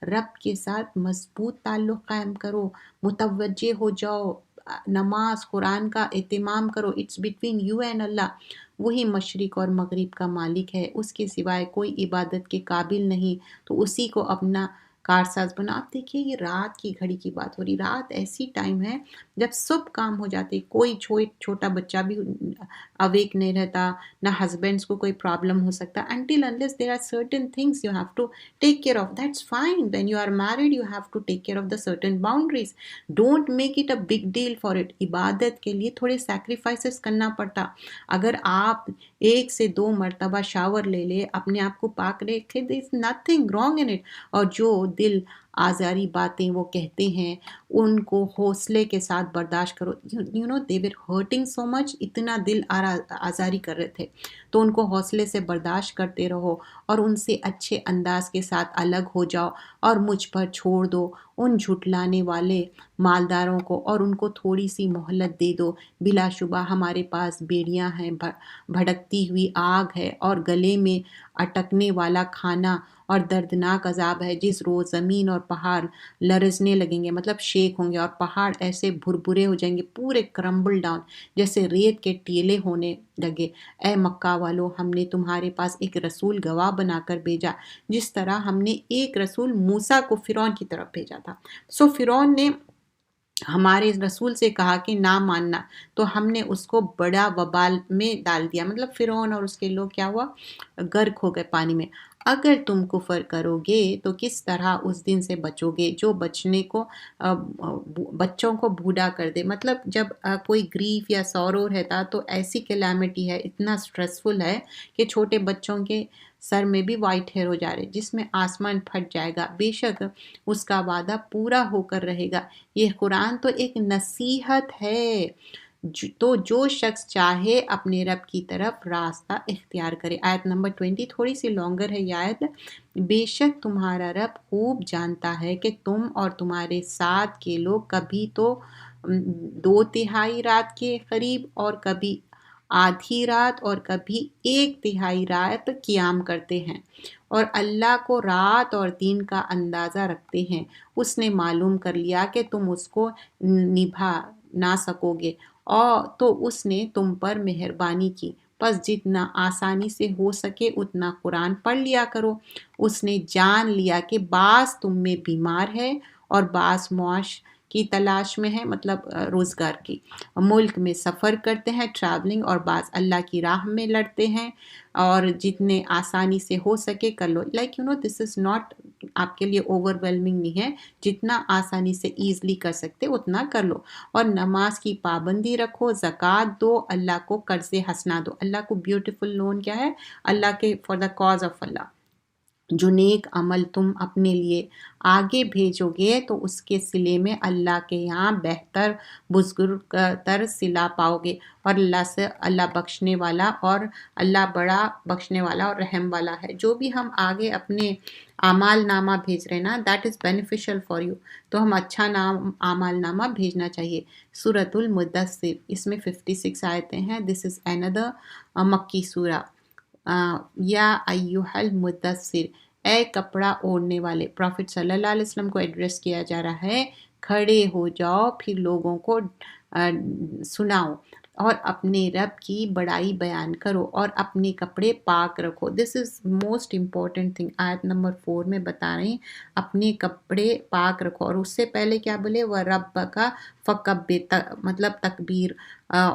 S1: رب کے ساتھ مضبوط تعلق قائم کرو، متوجہ ہو جاؤ، نماز قرآن کا اہتمام کرو، اٹس بٹوین یو اینڈ اللہ۔ وہی مشرق اور مغرب کا مالک ہے، اس کے سوائے کوئی عبادت کے قابل نہیں، تو اسی کو اپنا کارساز بنا۔ آپ دیکھیے یہ رات کی گھڑی کی بات ہو رہی، رات ایسی ٹائم ہے جب سب کام ہو جاتے، کوئی چھوٹا بچہ بھی اویک نہیں رہتا، نہ ہسبینڈس کو کوئی پرابلم ہو سکتا، until unless there are certain things you have to take care of. That's fine. When you are married you have to take care of the certain boundaries. Don't make it a big deal for it. عبادت کے لیے تھوڑے sacrifices کرنا پڑتا۔ اگر آپ 1 سے 2 مرتبہ شاور لے لے، اپنے آپ کو پاک رکھے، there is nothing wrong in it۔ اور جو دل آزاری باتیں وہ کہتے ہیں ان کو حوصلے کے ساتھ برداشت کرو۔ they were hurting so much، اتنا دل آزاری کر رہے تھے، تو ان کو حوصلے سے برداشت کرتے رہو اور ان سے اچھے انداز کے ساتھ الگ ہو جاؤ، اور مجھ پر چھوڑ دو ان جھٹلانے والے مالداروں کو، اور ان کو تھوڑی سی مہلت دے دو۔ بلا شبہ ہمارے پاس بیڑیاں ہیں، بھڑکتی ہوئی آگ ہے، اور گلے میں اٹکنے والا کھانا، اور دردناک عذاب ہے جس روز زمین اور پہاڑ لرزنے لگیں گے، مطلب شیک ہوں گے، اور پہاڑ ایسے بھربھرے ہو جائیں گے، پورے کرمبل ڈاؤن، جیسے ریت کے ٹیلے ہونے لگے۔ اے مکہ والو، ہم نے تمہارے پاس ایک رسول گواہ بنا کر بھیجا، جس طرح ہم نے ایک رسول موسیٰ کو فرعون کی طرف بھیجا تھا۔ سو فرعون نے ہمارے رسول سے کہا کہ نہ ماننا، تو ہم نے اس کو بڑا وبال میں ڈال دیا، مطلب فرعون اور اس کے لوگ کیا ہوا، غرق ہو گئے پانی میں۔ اگر تم کفر کرو گے تو کس طرح اس دن سے بچو گے جو بچوں کو بوڑھا کر دے، مطلب جب کوئی گریف یا سورو رہتا تو ایسی کلیمٹی ہے، اتنا سٹریسفل ہے کہ چھوٹے بچوں کے سر میں بھی وائٹ ہیئر ہو جا رہے، جس میں آسمان پھٹ جائے گا، بے شک اس کا وعدہ پورا ہو کر رہے گا۔ یہ قرآن تو ایک نصیحت ہے، تو جو شخص چاہے اپنے رب کی طرف راستہ اختیار کرے۔ آیت نمبر 20 تھوڑی سی لانگر ہے یہ آیت۔ بے شک تمہارا رب خوب جانتا ہے کہ تم اور تمہارے ساتھ کے لوگ کبھی تو 2/3 رات کے قریب اور کبھی آدھی رات اور کبھی 1/3 رات قیام کرتے ہیں، اور اللہ کو رات اور دن کا اندازہ رکھتے ہیں۔ اس نے معلوم کر لیا کہ تم اس کو نبھا نہ سکو گے، اور تو اس نے تم پر مہربانی کی، پس جتنا آسانی سے ہو سکے اتنا قرآن پڑھ لیا کرو۔ اس نے جان لیا کہ بعض تم میں بیمار ہے اور بعض معاش کی تلاش میں ہے، مطلب روزگار کی، ملک میں سفر کرتے ہیں ٹریولنگ، اور بعض اللہ کی راہ میں لڑتے ہیں، اور جتنے آسانی سے ہو سکے کر لو۔ لائک دس از ناٹ آپ کے لیے اوور ویلمنگ نہیں ہے، جتنا آسانی سے ایزلی کر سکتے اتنا کر لو، اور نماز کی پابندی رکھو، زکوٰۃ دو، اللہ کو قرض حسنہ دو۔ اللہ کو بیوٹیفل لون کیا ہے؟ اللہ کے فار دا کاز آف اللہ، جو نیک عمل تم اپنے لیے آگے بھیجو گے تو اس کے صلے میں اللہ کے یہاں بہتر بزرگ تر صلہ پاؤ گے، اور اللہ سے اللہ بخشنے والا، اور اللہ بڑا بخشنے والا اور رحم والا ہے۔ جو بھی ہم آگے اپنے اعمال نامہ بھیج رہے ہیں نا، that is beneficial for you, تو ہم اچھا اعمال نامہ بھیجنا چاہیے۔ سورۃ المدثر، اس میں 56 آیتیں ہیں۔ دس از اندر مکی سورہ۔ یا ایھا المدثر، اے کپڑا اوڑھنے والے، پروفٹ صلی اللہ علیہ وسلم کو ایڈریس کیا جا رہا ہے۔ کھڑے ہو جاؤ، پھر لوگوں کو سناؤ، اور اپنے رب کی بڑائی بیان کرو، اور اپنے کپڑے پاک رکھو۔ دس از موسٹ امپورٹنٹ تھنگ، آیت نمبر 4 میں بتا رہے ہیں اپنے کپڑے پاک رکھو، اور اس سے پہلے کیا بولے؟ وَرَبَّكَ فَكَبِّرْ، مطلب تکبیر۔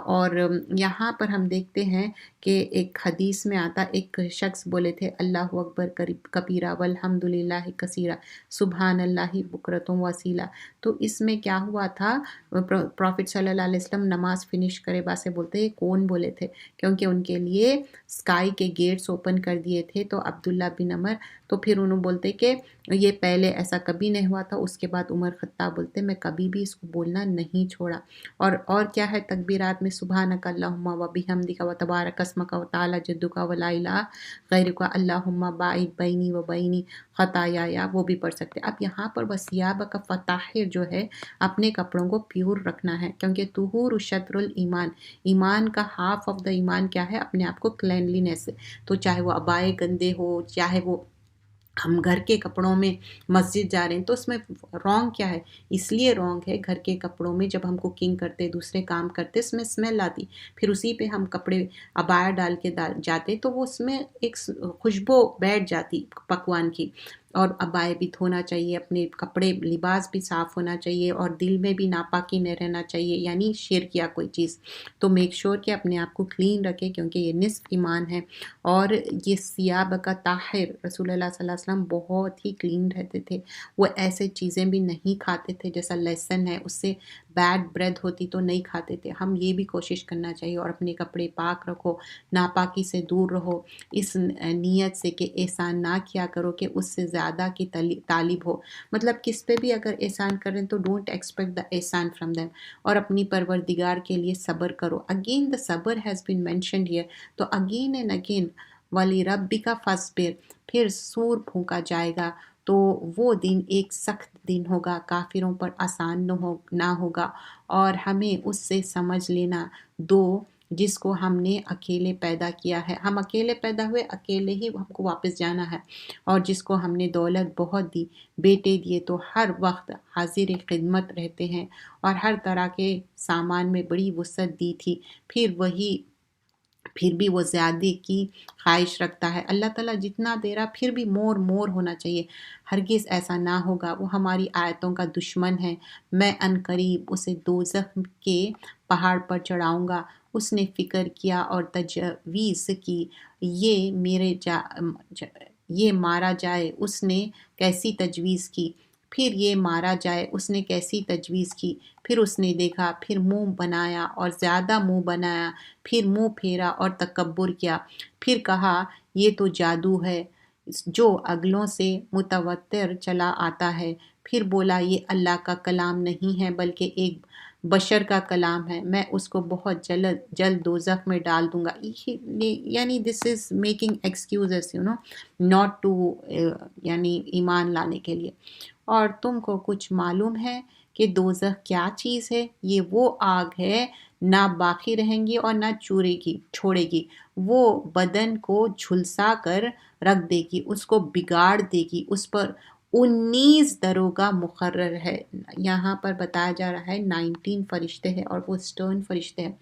S1: اور یہاں پر ہم دیکھتے ہیں کہ ایک حدیث میں آتا، ایک شخص بولے تھے اللہ اکبر کبیرہ والحمد للہ کثیرہ سبحان اللہ بکرۃ وصیلہ۔ تو اس میں کیا ہوا تھا؟ پروفٹ صلی اللہ علیہ وسلم نماز فنش کرے بعد سے بولتے ہیں کون بولے تھے، کیونکہ ان کے لیے اسکائی کے گیٹس اوپن کر دیے تھے، تو عبداللہ بن عمر، تو پھر انہوں بولتے کہ یہ پہلے ایسا کبھی نہیں ہوا تھا۔ اس کے بعد عمر خطاب بولتے میں کبھی بھی اس کو بولنا نہیں چھوڑا۔ اور کیا ہے تکبیرات میں؟ سبحانک اللہم و بحمدک و تبارک اسمک و تعالی جدک و لا الہ غیرک اللہم باعد بینی و بین خطایای، وہ بھی پڑھ سکتے۔ اب یہاں پر وثیابک فطہر جو ہے، اپنے کپڑوں کو پیور رکھنا ہے، کیونکہ طہور شطر الایمان، ایمان کا ہاف آف دا ایمان کیا ہے؟ اپنے آپ کو کلینلینس، تو چاہے وہ عبائے گندے ہو، چاہے وہ ہم گھر کے کپڑوں میں مسجد جا رہے ہیں، تو اس میں رونگ کیا ہے؟ اس لیے رونگ ہے گھر کے کپڑوں میں جب ہم کوکنگ کرتے، دوسرے کام کرتے، اس میں اسمیل آتی، پھر اسی پہ ہم کپڑے عبایا ڈال کے جاتے تو وہ اس میں ایک خوشبو بیٹھ جاتی پکوان کی۔ اور عبائے بھی دھونا چاہیے، اپنے کپڑے لباس بھی صاف ہونا چاہیے، اور دل میں بھی ناپاکی نہیں رہنا چاہیے، یعنی شرک یا کوئی چیز۔ تو میک شور کہ اپنے آپ کو کلین رکھے، کیونکہ یہ نصف ایمان ہے۔ اور یہ ثیاب کا طاہر، رسول اللہ صلی اللہ علیہ وسلم بہت ہی کلین رہتے تھے، وہ ایسے چیزیں بھی نہیں کھاتے تھے جیسا لہسن ہے، اس سے بیڈ بریتھ ہوتی تو نہیں کھاتے تھے۔ ہم یہ بھی کوشش کرنا چاہیے، اور اپنے کپڑے پاک رکھو، ناپاکی سے دور رہو، اس نیت سے کہ احسان نہ کیا کرو کہ اس سے زیادہ کی طالب ہو، مطلب کس پہ بھی اگر احسان کریں تو ڈونٹ ایکسپیکٹ دا احسان فرام دیم، اور اپنی پروردگار کے لیے صبر کرو۔ اگین دا صبر ہیز بین مینشنڈ ہیئر، تو اگین اینڈ اگین وَلِرَبِّكَ فَاصْبِرْ، پھر سور پھونکا جائے گا، تو وہ دن ایک سخت دن ہوگا، کافروں پر آسان نہ ہوگا، اور ہمیں اس سے سمجھ لینا دو جس کو ہم نے اکیلے پیدا کیا ہے، ہم اکیلے پیدا ہوئے، اکیلے ہی ہم کو واپس جانا ہے، اور جس کو ہم نے دولت بہت دی، بیٹے دیے تو ہر وقت حاضر خدمت رہتے ہیں، اور ہر طرح کے سامان میں بڑی وسعت دی تھی، پھر بھی وہ زیادہ کی خواہش رکھتا ہے۔ اللہ تعالیٰ جتنا دے رہا پھر بھی مور ہونا چاہیے، ہرگز ایسا نہ ہوگا، وہ ہماری آیتوں کا دشمن ہے۔ میں عنقریب اسے دوزخ کے پہاڑ پر چڑھاؤں گا۔ اس نے فکر کیا اور تجویز کی، یہ مارا جائے، اس نے کیسی تجویز کی، پھر یہ مارا جائے، اس نے کیسی تجویز کی، پھر اس نے دیکھا، پھر منہ بنایا اور زیادہ منہ بنایا، پھر منہ پھیرا اور تکبر کیا، پھر کہا یہ تو جادو ہے جو اگلوں سے متواتر چلا آتا ہے، پھر بولا یہ اللہ کا کلام نہیں ہے بلکہ ایک بشر کا کلام ہے، میں اس کو بہت جلد دوزخ میں ڈال دوں گا. یعنی this is making excuses not to یعنی ایمان لانے کے لیے. اور تم کو کچھ معلوم ہے کہ دوزخ کیا چیز ہے؟ یہ وہ آگ ہے، نہ باقی رہیں گی اور نہ چھوڑے گی. وہ بدن کو جھلسا کر رکھ دے گی، اس کو بگاڑ دے گی. اس پر 19 دروگا مقرر ہے. یہاں پر بتایا جا رہا ہے 19 فرشتے ہیں، اور وہ سٹرن فرشتے ہیں.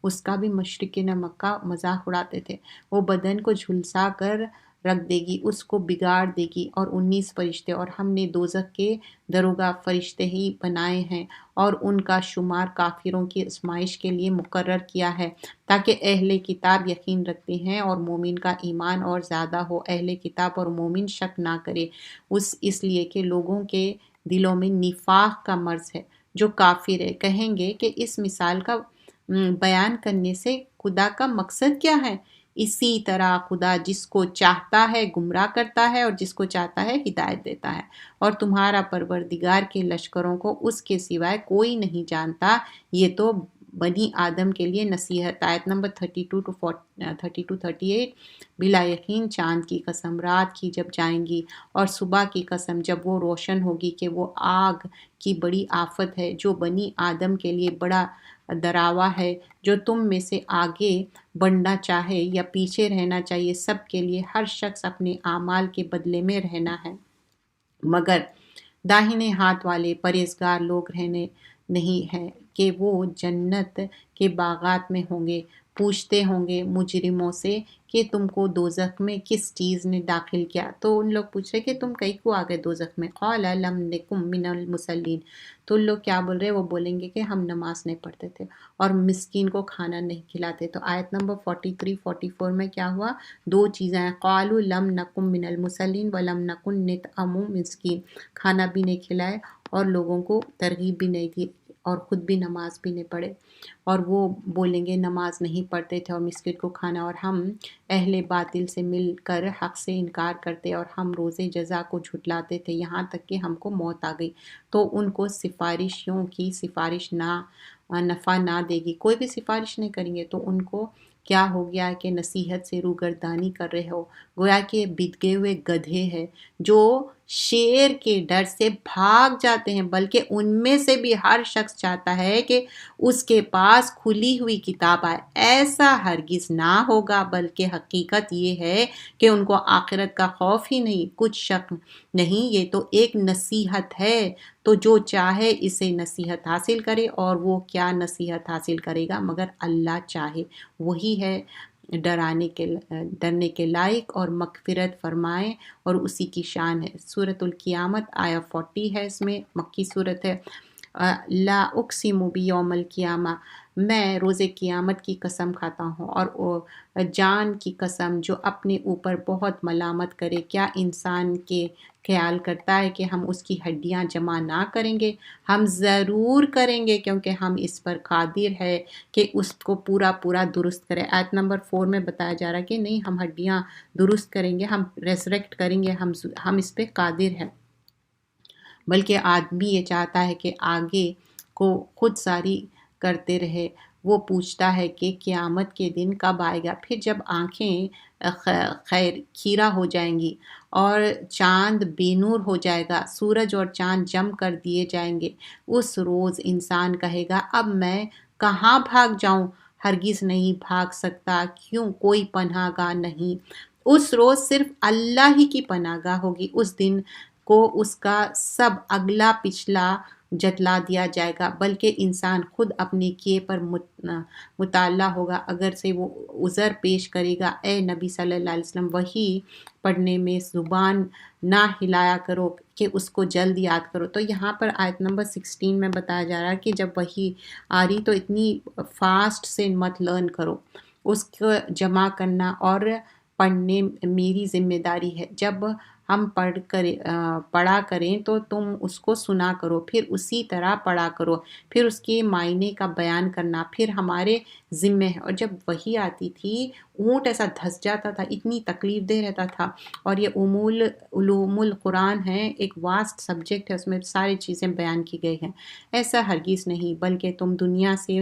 S1: اس کا بھی مشرکین مکہ مذاق اڑاتے تھے. وہ بدن کو جھلسا کر رکھ دے گی، اس کو بگاڑ دے گی. اور 19 فرشتے، اور ہم نے دوزخ کے دروگا فرشتے ہی بنائے ہیں اور ان کا شمار کافروں کی آزمائش کے لیے مقرر کیا ہے، تاکہ اہل کتاب یقین رکھتے ہیں اور مومن کا ایمان اور زیادہ ہو. اہل کتاب اور مومن شک نہ کرے، اس لیے کہ لوگوں کے دلوں میں نفاق کا مرض ہے. جو کافر ہے کہیں گے کہ اس مثال کا بیان کرنے سے خدا کا مقصد کیا ہے؟ اسی طرح خدا جس کو چاہتا ہے گمراہ کرتا ہے اور جس کو چاہتا ہے ہدایت دیتا ہے. اور تمہارا پروردگار کے لشکروں کو اس کے سوائے کوئی نہیں جانتا. یہ تو بنی آدم کے لیے نصیحت. آیت نمبر 32-38. بلا یقین چاند کی قسم، رات کی جب جائیں گی، اور صبح کی قسم جب وہ روشن ہوگی، کہ وہ آگ کی بڑی آفت ہے جو بنی آدم کے لیے بڑا ڈراوا ہے. جو تم میں سے آگے بڑھنا چاہے یا پیچھے رہنا چاہیے، سب کے لیے ہر شخص اپنے اعمال کے بدلے میں رہنا ہے. مگر داہنے ہاتھ والے پرہیزگار لوگ رہنے نہیں ہیں کہ وہ جنت کے باغات میں ہوں گے. پوچھتے ہوں گے مجرموں سے کہ تم کو دوزخ میں کس چیز نے داخل کیا؟ تو ان لوگ پوچھ رہے کہ تم کہیں کو آ گئے دوزخ میں؟ قال لم نکم من المصلین. تو ان لوگ کیا بول رہے؟ وہ بولیں گے کہ ہم نماز نہیں پڑھتے تھے اور مسکین کو کھانا نہیں کھلاتے. تو آیت نمبر 43-44 میں کیا ہوا؟ دو چیزیں ہیں. قالوا لم نکم من المصلین ولم نکن نطعم مسکین. کھانا بھی نہیں کھلائے اور لوگوں کو ترغیب بھی نہیں دی اور خود بھی نماز بھی نہیں پڑھے. اور وہ بولیں گے نماز نہیں پڑھتے تھے اور مسکین کو کھانا، اور ہم اہل باطل سے مل کر حق سے انکار کرتے اور ہم روز جزا کو جھٹلاتے تھے، یہاں تک کہ ہم کو موت آ گئی. تو ان کو سفارشیوں کی سفارش نفع نہ دے گی. کوئی بھی سفارش نہیں کریں گے. تو ان کو کیا ہو گیا کہ نصیحت سے روگردانی کر رہے ہو، گویا کہ بد گئے ہوئے گدھے ہیں جو شیر کے ڈر سے بھاگ جاتے ہیں. بلکہ ان میں سے بھی ہر شخص چاہتا ہے کہ اس کے پاس کھلی ہوئی کتاب آئے. ایسا ہرگز نہ ہوگا، بلکہ حقیقت یہ ہے کہ ان کو آخرت کا خوف ہی نہیں، کچھ شک نہیں. یہ تو ایک نصیحت ہے، تو جو چاہے اسے نصیحت حاصل کرے. اور وہ کیا نصیحت حاصل کرے گا مگر اللہ چاہے. وہی ہے ڈرنے کے لائق اور مغفرت فرمائے، اور اسی کی شان ہے. سورۃ القیامت آیا 40 ہے، اس میں مکی صورت ہے. لا اقسم بیوم القیامہ، میں روز قیامت کی قسم کھاتا ہوں، اور جان کی قسم جو اپنے اوپر بہت ملامت کرے. کیا انسان کے خیال کرتا ہے کہ ہم اس کی ہڈیاں جمع نہ کریں گے؟ ہم ضرور کریں گے، کیونکہ ہم اس پر قادر ہے کہ اس کو پورا درست کرے. آیت نمبر 4 میں بتایا جا رہا ہے کہ نہیں، ہم ہڈیاں درست کریں گے، ہم ریسریکٹ کریں گے، ہم اس پہ قادر ہیں. بلکہ آدمی یہ چاہتا ہے کہ آگے کو خود ساری کرتے رہے. وہ پوچھتا ہے کہ قیامت کے دن کب آئے گا؟ پھر جب آنکھیں کھیرا ہو جائیں گی اور چاند بے نور ہو جائے گا، سورج اور چاند جم کر دیے جائیں گے، اس روز انسان کہے گا اب میں کہاں بھاگ جاؤں؟ ہرگز نہیں بھاگ سکتا. کیوں؟ کوئی پناہ گاہ نہیں. اس روز صرف اللہ ہی کی پناہ گاہ ہوگی. اس دن کو اس کا سب اگلا پچھلا جتلا دیا جائے گا، بلکہ انسان خود اپنے کیے پر مطلع ہوگا. اگر سے وہ عذر پیش کرے گا، اے نبی صلی اللہ علیہ وسلم وحی پڑھنے میں زبان نہ ہلایا کرو کہ اس کو جلد یاد کرو. تو یہاں پر آیت نمبر 16 میں بتایا جا رہا ہے کہ جب وحی آ رہی تو اتنی فاسٹ سے مت لرن کرو، اس کو جمع کرنا اور پڑھنے میری ذمہ داری ہے. جب ہم پڑھا کریں تو تم اس کو سنا کرو، پھر اسی طرح پڑھا کرو، پھر اس کے معنی کا بیان کرنا، پھر ہمارے ذمہ ہے۔ اور جب وحی آتی تھی اونٹ ایسا دھس جاتا تھا، اتنی تکلیف دہ رہتا تھا۔ اور یہ علوم القرآن ہے، ایک واسٹ سبجیکٹ ہے، اس میں ساری چیزیں بیان کی گئی ہیں۔ ایسا ہرگز نہیں، بلکہ تم دنیا سے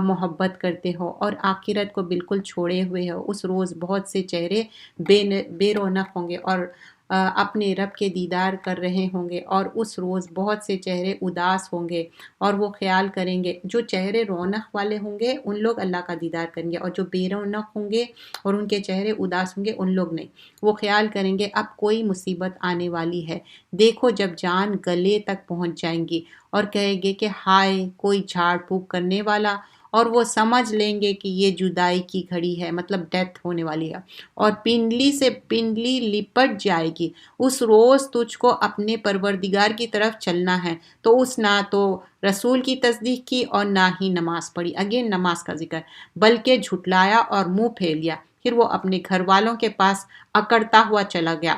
S1: محبت کرتے ہو اور آخرت کو بالکل چھوڑے ہوئے ہو۔ اس روز بہت سے چہرے بے رونق ہوں گے اور اپنے رب کے دیدار کر رہے ہوں گے، اور اس روز بہت سے چہرے اداس ہوں گے اور وہ خیال کریں گے، جو چہرے رونق والے ہوں گے ان لوگ اللہ کا دیدار کریں گے، اور جو بے رونق ہوں گے اور ان کے چہرے اداس ہوں گے ان لوگ نہیں۔ وہ خیال کریں گے اب کوئی مصیبت آنے والی ہے۔ دیکھو جب جان گلے تک پہنچ جائیں گی اور کہیں گے کہ ہائے کوئی جھاڑ پھونک کرنے والا، اور وہ سمجھ لیں گے کہ یہ جدائی کی گھڑی ہے، مطلب ڈیتھ ہونے والی ہے، اور پنڈلی سے پنڈلی لپٹ جائے گی۔ اس روز تجھ کو اپنے پروردگار کی طرف چلنا ہے، تو اس نہ تو رسول کی تصدیق کی اور نہ ہی نماز پڑھی، اگین نماز کا ذکر، بلکہ جھٹلایا اور منہ پھیر لیا۔ پھر وہ اپنے گھر والوں کے پاس اکڑتا ہوا چلا گیا۔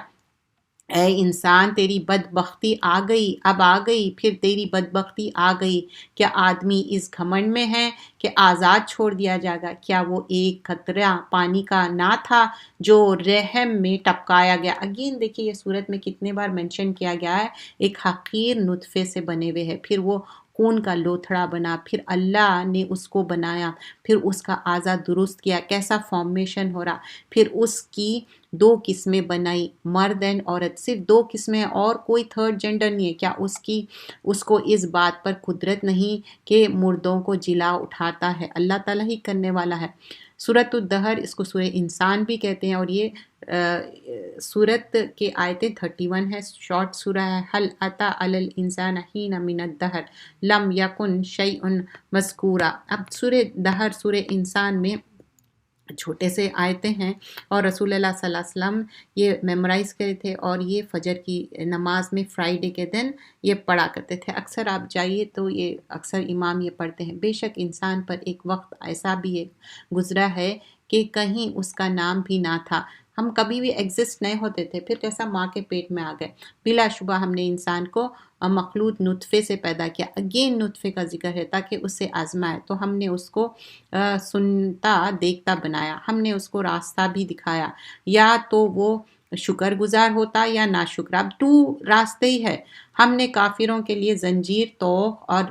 S1: اے انسان تیری بدبختی آ گئی، اب آ گئی، پھر تیری بدبختی آ گئی۔ کیا آدمی اس گھمنڈ میں ہے کہ آزاد چھوڑ دیا جائے گا؟ کیا وہ ایک قطرہ پانی کا نہ تھا جو رحم میں ٹپکایا گیا؟ اگین دیکھیے یہ صورت میں کتنے بار منشن کیا گیا ہے، ایک حقیر نطفے سے بنے ہوئے ہے، پھر وہ خون کا لوتھڑا بنا، پھر اللہ نے اس کو بنایا، پھر اس کا اعضا درست کیا، کیسا فارمیشن ہو رہا، پھر اس کی 2 قسمیں بنائی، مرد اینڈ عورت، صرف 2 قسمیں، اور کوئی تھرڈ جینڈر نہیں ہے۔ کیا اس کو اس بات پر قدرت نہیں کہ مردوں کو جلا اٹھاتا ہے؟ اللہ تعالیٰ ہی کرنے والا ہے۔ سورۃ الدہر، اس کو سورہ انسان بھی کہتے ہیں، اور یہ سورت کے آیتیں 31 ہے، شارٹ سورہ ہے۔ حل اتی علی الانسان حین من الدہر لم یکن شیئا مذکورا۔ اب سورہ دہر، سورہ انسان میں چھوٹے سے آیتیں ہیں، اور رسول اللہ صلی اللہ علیہ وسلم یہ میمورائز کرے تھے، اور یہ فجر کی نماز میں فرائیڈے کے دن یہ پڑھا کرتے تھے۔ اکثر آپ جائیے تو یہ اکثر امام یہ پڑھتے ہیں۔ بے شک انسان پر ایک وقت ایسا بھی گزرا ہے کہ کہیں اس کا نام بھی نہ تھا، ہم کبھی بھی ایگزسٹ نہیں ہوتے تھے، پھر کیسا ماں کے پیٹ میں آ گئے۔ بلا شبہ ہم نے انسان کو مخلوط نطفے سے پیدا کیا، اگین نطفے کا ذکر ہے، تاکہ اس سے آزمائے، تو ہم نے اس کو سنتا دیکھتا بنایا، ہم نے اس کو راستہ بھی دکھایا، یا تو وہ شکر گزار ہوتا یا ناشکر۔ اب 2 راستے ہی ہے۔ ہم نے کافروں کے لیے زنجیر، توق اور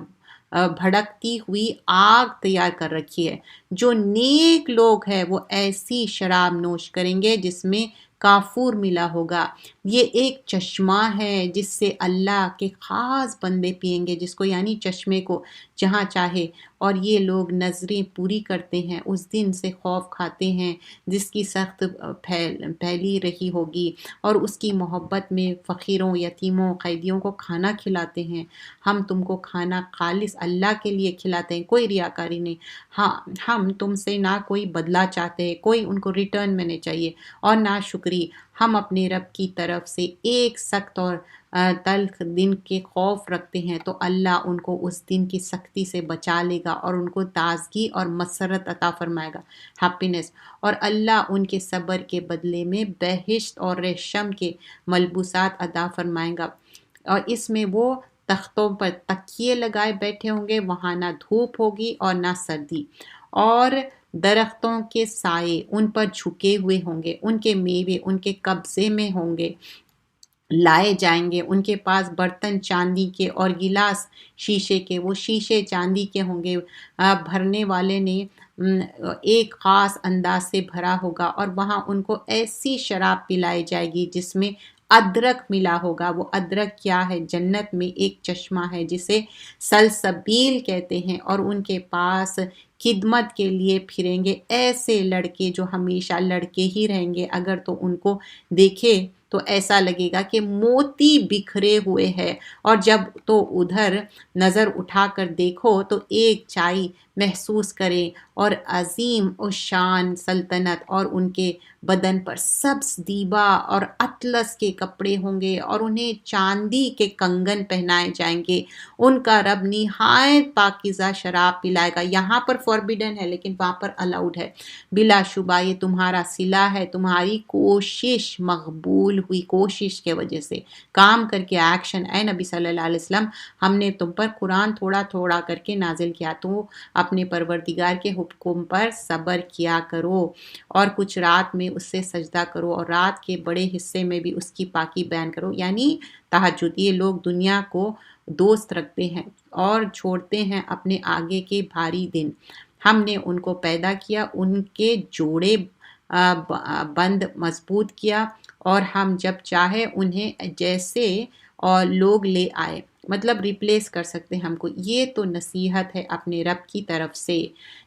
S1: بھڑکتی ہوئی آگ تیار کر رکھی ہے۔ جو نیک لوگ ہیں وہ ایسی شراب نوش کریں گے جس میں کافور ملا ہوگا، یہ ایک چشمہ ہے جس سے اللہ کے خاص بندے پئیں گے، جس کو یعنی چشمے کو جہاں چاہے، اور یہ لوگ نظریں پوری کرتے ہیں، اس دن سے خوف کھاتے ہیں جس کی سخت پھیلی رہی ہوگی، اور اس کی محبت میں فقیروں، یتیموں، قیدیوں کو کھانا کھلاتے ہیں۔ ہم تم کو کھانا خالص اللہ کے لیے کھلاتے ہیں، کوئی ریاکاری نہیں۔ ہاں، ہم تم سے نہ کوئی بدلہ چاہتے ہیں، کوئی ان کو ریٹرن میں نہیں چاہیے، اور نہ شکری۔ ہم اپنے رب کی طرف سے ایک سخت اور تلخ دن کے خوف رکھتے ہیں، تو اللہ ان کو اس دن کی سختی سے بچا لے گا اور ان کو تازگی اور مسرت عطا فرمائے گا، ہیپینس، اور اللہ ان کے صبر کے بدلے میں بہشت اور ریشم کے ملبوسات عطا فرمائے گا، اور اس میں وہ تختوں پر تکیے لگائے بیٹھے ہوں گے، وہاں نہ دھوپ ہوگی اور نہ سردی، اور درختوں کے سائے ان پر جھکے ہوئے ہوں گے، ان کے میوے ان کے قبضے میں ہوں گے، لائے جائیں گے، ان کے پاس برتن چاندی کے اور گلاس شیشے کے، وہ شیشے چاندی کے ہوں گے، بھرنے والے نے ایک خاص انداز سے بھرا ہوگا، اور وہاں ان کو ایسی شراب پلائی جائے گی جس میں ادرک ملا ہوگا۔ وہ ادرک کیا ہے؟ جنت میں ایک چشمہ ہے جسے سلسبیل کہتے ہیں، اور ان کے پاس خدمت کے لیے پھریں گے ایسے لڑکے جو ہمیشہ لڑکے ہی رہیں گے، اگر تو ان کو دیکھے تو ایسا لگے گا کہ موتی بکھرے ہوئے ہے، اور جب تو ادھر نظر اٹھا کر دیکھو تو ایک چائی محسوس کریں، اور عظیم الشان سلطنت، اور ان کے بدن پر سبز دیبا اور اطلس کے کپڑے ہوں گے، اور انہیں چاندی کے کنگن پہنائے جائیں گے۔ ان کا رب نہایت پاکیزہ شراب پلائے گا۔ یہاں پر فوربیڈن ہے لیکن وہاں پر الاؤڈ ہے۔ بلا شبہ یہ تمہارا صلہ ہے، تمہاری کوشش مقبول ہوئی، کوشش کے وجہ سے کام کر کے ایکشن۔ اے نبی صلی اللہ علیہ وسلم، ہم نے تم پر قرآن تھوڑا تھوڑا کر کے نازل کیا، تو اپنے پروردگار کے حکم پر صبر کیا کرو اور کچھ رات میں اس سے سجدہ کرو اور رات کے بڑے حصے میں بھی اس کی پاکی بیان کرو، یعنی تہجد۔ یہ لوگ دنیا کو دوست رکھتے ہیں اور چھوڑتے ہیں اپنے آگے کے بھاری دن۔ ہم نے ان کو پیدا کیا، ان کے جوڑے بند مضبوط کیا اور ہم جب چاہے انہیں جیسے اور لوگ لے آئے، مطلب ریپلیس کر سکتے ہم کو۔ یہ تو نصیحت ہے اپنے رب کی طرف سے،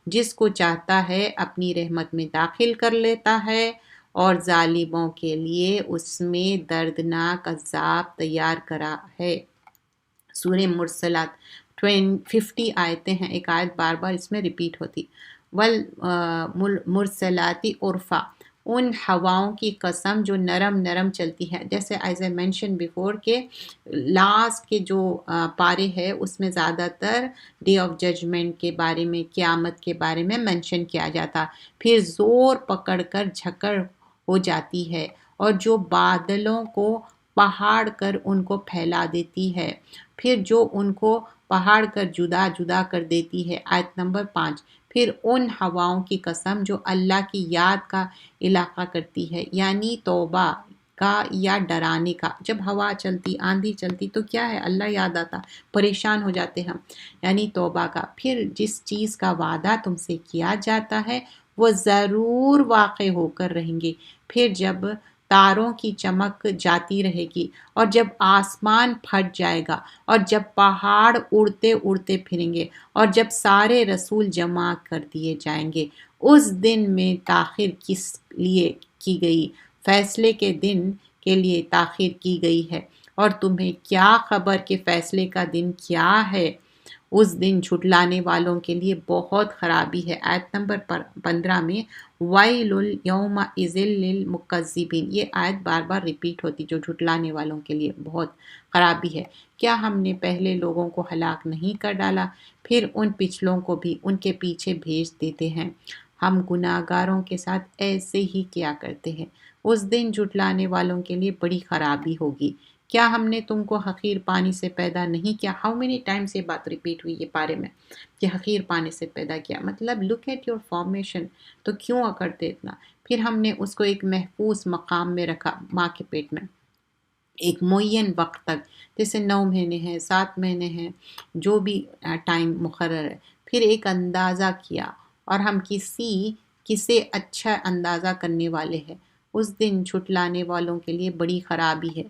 S1: جس کو چاہتا ہے اپنی رحمت میں داخل کر لیتا ہے اور ظالموں کے لیے اس میں دردناک عذاب تیار کرا ہے۔ سورہ مرسلات 50 آیتیں ہیں، ایک آیت بار بار اس میں ریپیٹ ہوتی۔ مرسلاتی عرفا، ان ہواؤں کی قسم جو نرم نرم چلتی ہے، جیسے ایز اے مینشن بیفور کہ لاسٹ کے جو پارے ہے اس میں زیادہ تر ڈے آف ججمنٹ کے بارے میں، قیامت کے بارے میں مینشن کیا جاتا۔ پھر زور پکڑ کر جھکڑ ہو جاتی ہے اور جو بادلوں کو پہاڑ کر ان کو پھیلا دیتی ہے، پھر جو ان کو پہاڑ کر جدا جدا کر دیتی ہے۔ آیت نمبر 5، پھر ان ہواؤں کی قسم جو اللہ کی یاد کا علاقہ کرتی ہے، یعنی توبہ کا یا ڈرانے کا۔ جب ہوا چلتی، آندھی چلتی تو کیا ہے؟ اللہ یاد آتا، پریشان ہو جاتے ہم، یعنی توبہ کا۔ پھر جس چیز کا وعدہ تم سے کیا جاتا ہے وہ ضرور واقع ہو کر رہیں گے۔ پھر جب تاروں کی چمک جاتی رہے گی اور جب آسمان پھٹ جائے گا اور جب پہاڑ اڑتے اڑتے پھریں گے اور جب سارے رسول جمع کر دیے جائیں گے، اس دن میں تاخیر کس لیے کی گئی؟ فیصلے کے دن کے لیے تاخیر کی گئی ہے، اور تمہیں کیا خبر کہ فیصلے کا دن کیا ہے؟ اس دن جھٹلانے والوں کے لیے بہت خرابی ہے۔ آیت نمبر 15 میں وَيْلٌ يَوْمَئِذٍ لِّلْمُكَذِّبِينَ، یہ آیت بار بار ریپیٹ ہوتی، جو جھٹلانے والوں کے لیے بہت خرابی ہے۔ کیا ہم نے پہلے لوگوں کو ہلاک نہیں کر ڈالا؟ پھر ان پچھلوں کو بھی ان کے پیچھے بھیج دیتے ہیں۔ ہم گناہ گاروں کے ساتھ ایسے ہی کیا کرتے ہیں۔ اس دن جھٹلانے والوں کے لیے بڑی خرابی ہوگی۔ کیا ہم نے تم کو حقیر پانی سے پیدا نہیں کیا؟ ہاؤ مینی ٹائمز یہ بات ریپیٹ ہوئی یہ پارے میں کہ حقیر پانی سے پیدا کیا، مطلب لک ایٹ یور فارمیشن، تو کیوں اکڑتے اتنا؟ پھر ہم نے اس کو ایک محفوظ مقام میں رکھا، ماں کے پیٹ میں، ایک معین وقت تک، جیسے 9 مہینے ہیں، 7 مہینے ہیں، جو بھی ٹائم مقرر ہے۔ پھر ایک اندازہ کیا اور ہم کسے اچھا اندازہ کرنے والے ہیں۔ اس دن جھٹلانے والوں کے لیے بڑی خرابی ہے۔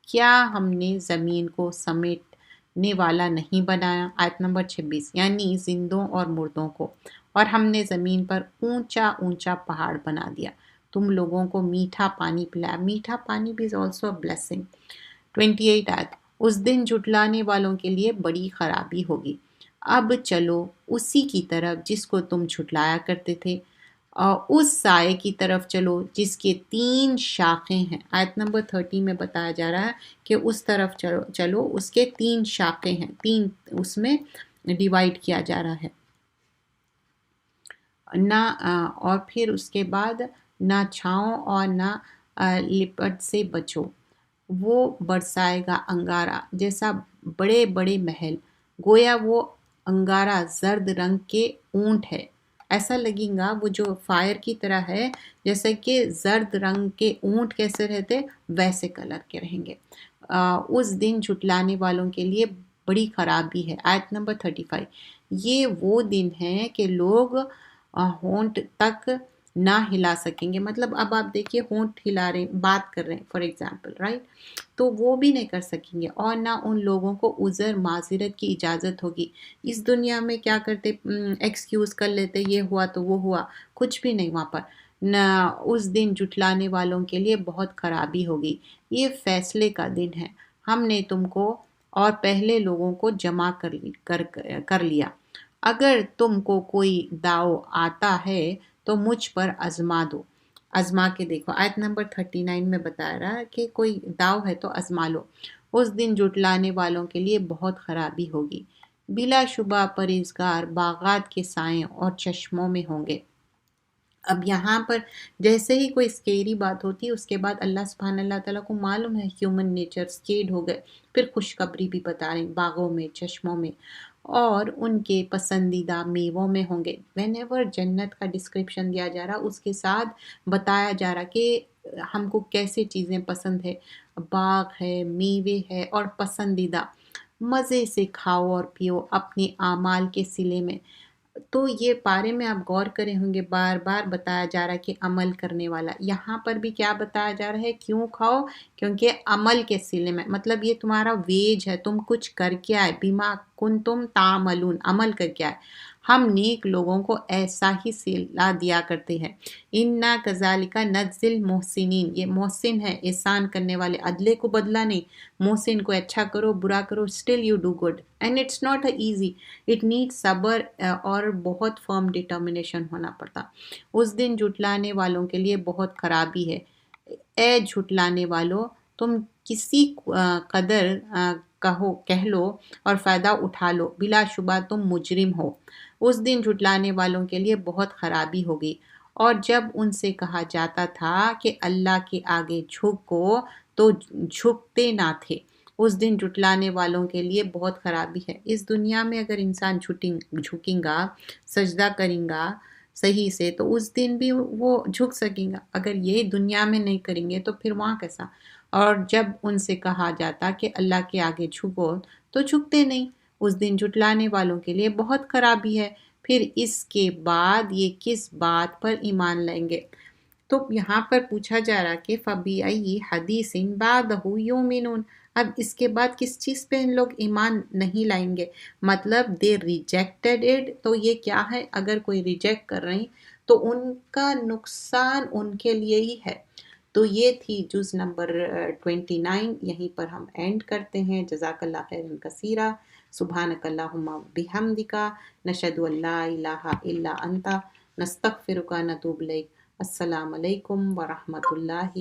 S1: کیا ہم نے زمین کو سمیٹنے والا نہیں بنایا؟ آیت نمبر 26، یعنی زندوں اور مردوں کو، اور ہم نے زمین پر اونچا اونچا پہاڑ بنا دیا، تم لوگوں کو میٹھا پانی پلایا۔ میٹھا پانی بھی is also a blessing۔ 28 آیت، اس دن جھٹلانے والوں کے لیے بڑی خرابی ہوگی۔ اب چلو اسی کی طرف جس کو تم جھٹلایا کرتے تھے، اور اس سائے کی طرف چلو جس کے 3 شاخیں ہیں۔ آیت نمبر 30 میں بتایا جا رہا ہے کہ اس طرف چلو اس کے 3 شاخیں ہیں، 3 اس میں ڈیوائیڈ کیا جا رہا ہے نہ، اور پھر اس کے بعد نہ چھاؤں اور نہ لپٹ سے بچو، وہ برسائے گا انگارہ جیسا بڑے بڑے محل، گویا وہ انگارہ زرد رنگ کے اونٹ ہے، ایسا لگیں گا وہ جو فائر کی طرح ہے، جیسے کہ زرد رنگ کے اونٹ کیسے رہتے ویسے کلر کے رہیں گے۔ اس دن جھٹلانے والوں کے لیے بڑی خرابی ہے۔ آیت نمبر 35، یہ وہ دن ہے کہ لوگ ہونٹ تک نہ ہلا سکیں گے، مطلب اب آپ دیکھیے ہونٹ ہلا رہے ہیں، بات کر رہے ہیں فار ایگزامپل، رائٹ، تو وہ بھی نہیں کر سکیں گے، اور نہ ان لوگوں کو عذر معذرت کی اجازت ہوگی۔ اس دنیا میں کیا کرتے، ایکسکیوز کر لیتے، یہ ہوا تو وہ ہوا، کچھ بھی نہیں وہاں پر نہ۔ اس دن جھٹلانے والوں کے لیے بہت خرابی ہوگی۔ یہ فیصلے کا دن ہے، ہم نے تم کو اور پہلے لوگوں کو جمع کر لیا۔ اگر تم کو کوئی داؤ آتا ہے تو مجھ پر آزما دو، آزما کے دیکھو۔ آیت نمبر 39 میں بتایا رہا ہے کہ کوئی داؤ ہے تو آزما لو۔ اس دن جھٹلانے والوں کے لیے بہت خرابی ہوگی۔ بلا شبہ پرہیزگار باغات کے سائیں اور چشموں میں ہوں گے۔ اب یہاں پر جیسے ہی کوئی اسکیری بات ہوتی ہے، اس کے بعد اللہ سبحانہ اللہ تعالیٰ کو معلوم ہے ہیومن نیچر، اسکیڈ ہو گئے، پھر خوشخبری بھی بتا رہے ہیں، باغوں میں، چشموں میں، اور ان کے پسندیدہ میووں میں ہوں گے۔ وین ایور جنت کا ڈسکرپشن دیا جا رہا اس کے ساتھ بتایا جا رہا کہ ہم کو کیسے چیزیں پسند ہے، باغ ہے، میوے ہے اور پسندیدہ، مزے سے کھاؤ اور پیو اپنے اعمال کے صلے میں۔ تو یہ پارے میں آپ غور کرے ہوں گے، بار بار بتایا جا رہا ہے کہ عمل کرنے والا، یہاں پر بھی کیا بتایا جا رہا ہے، کیوں کھاؤ، کیونکہ عمل کے صلے میں، مطلب یہ تمہارا ویج ہے، تم کچھ کر کے آئے، بما کنتم تعملون، عمل کر کے آئے۔ ہم نیک لوگوں کو ایسا ہی صلہ دیا کرتے ہیں۔ انا کذالک نجزی المحسنین، یہ محسن ہے، احسان کرنے والے، عدلے کو بدلہ نہیں، محسن کو اچھا کرو برا کرو still you do good and it's not easy, it need صبر اور بہت فرم ڈٹرمنیشن ہونا پڑتا۔ اس دن جھٹلانے والوں کے لیے بہت خرابی ہے۔ اے جھٹلانے والو، تم کسی قدر کہہ لو اور فائدہ اٹھا لو، بلا شبہ تم مجرم ہو۔ اس دن جھٹلانے والوں کے لیے بہت خرابی ہوگی۔ اور جب ان سے کہا جاتا تھا کہ اللہ کے آگے جھکو تو جھکتے نہ تھے۔ اس دن جھٹلانے والوں کے لیے بہت خرابی ہے۔ اس دنیا میں اگر انسان جھکیں گا، سجدہ کریں گا صحیح سے، تو اس دن بھی وہ جھک سکیں گا۔ اگر یہ دنیا میں نہیں کریں گے تو پھر وہاں کیسا؟ اور جب ان سے کہا جاتا کہ اللہ کے آگے جھکو تو جھکتے نہیں۔ اس دن جھٹلانے والوں کے لیے بہت خرابی ہے۔ پھر اس کے بعد یہ کس بات پر ایمان لائیں گے؟ تو یہاں پر پوچھا جا رہا کہ فَبِأَيِّ حَدِيثٍ بَعْدَهُ يُؤْمِنُونَ، اب اس کے بعد کس چیز پہ ان لوگ ایمان نہیں لائیں گے؟ مطلب دے ریجیکٹڈ اٹ، تو یہ کیا ہے؟ اگر کوئی ریجیکٹ کر رہے ہیں تو ان کا نقصان ان کے لیے ہی ہے۔ تو یہ تھی جز نمبر 29، یہیں پر ہم اینڈ کرتے ہیں۔ جزاک اللہ خیرا کثیرا، سبحانک اللہم بحمدک، نشہد ان لا الہ الا انت، نستغفرک ونتوب الیک۔ السلام علیکم ورحمۃ اللہ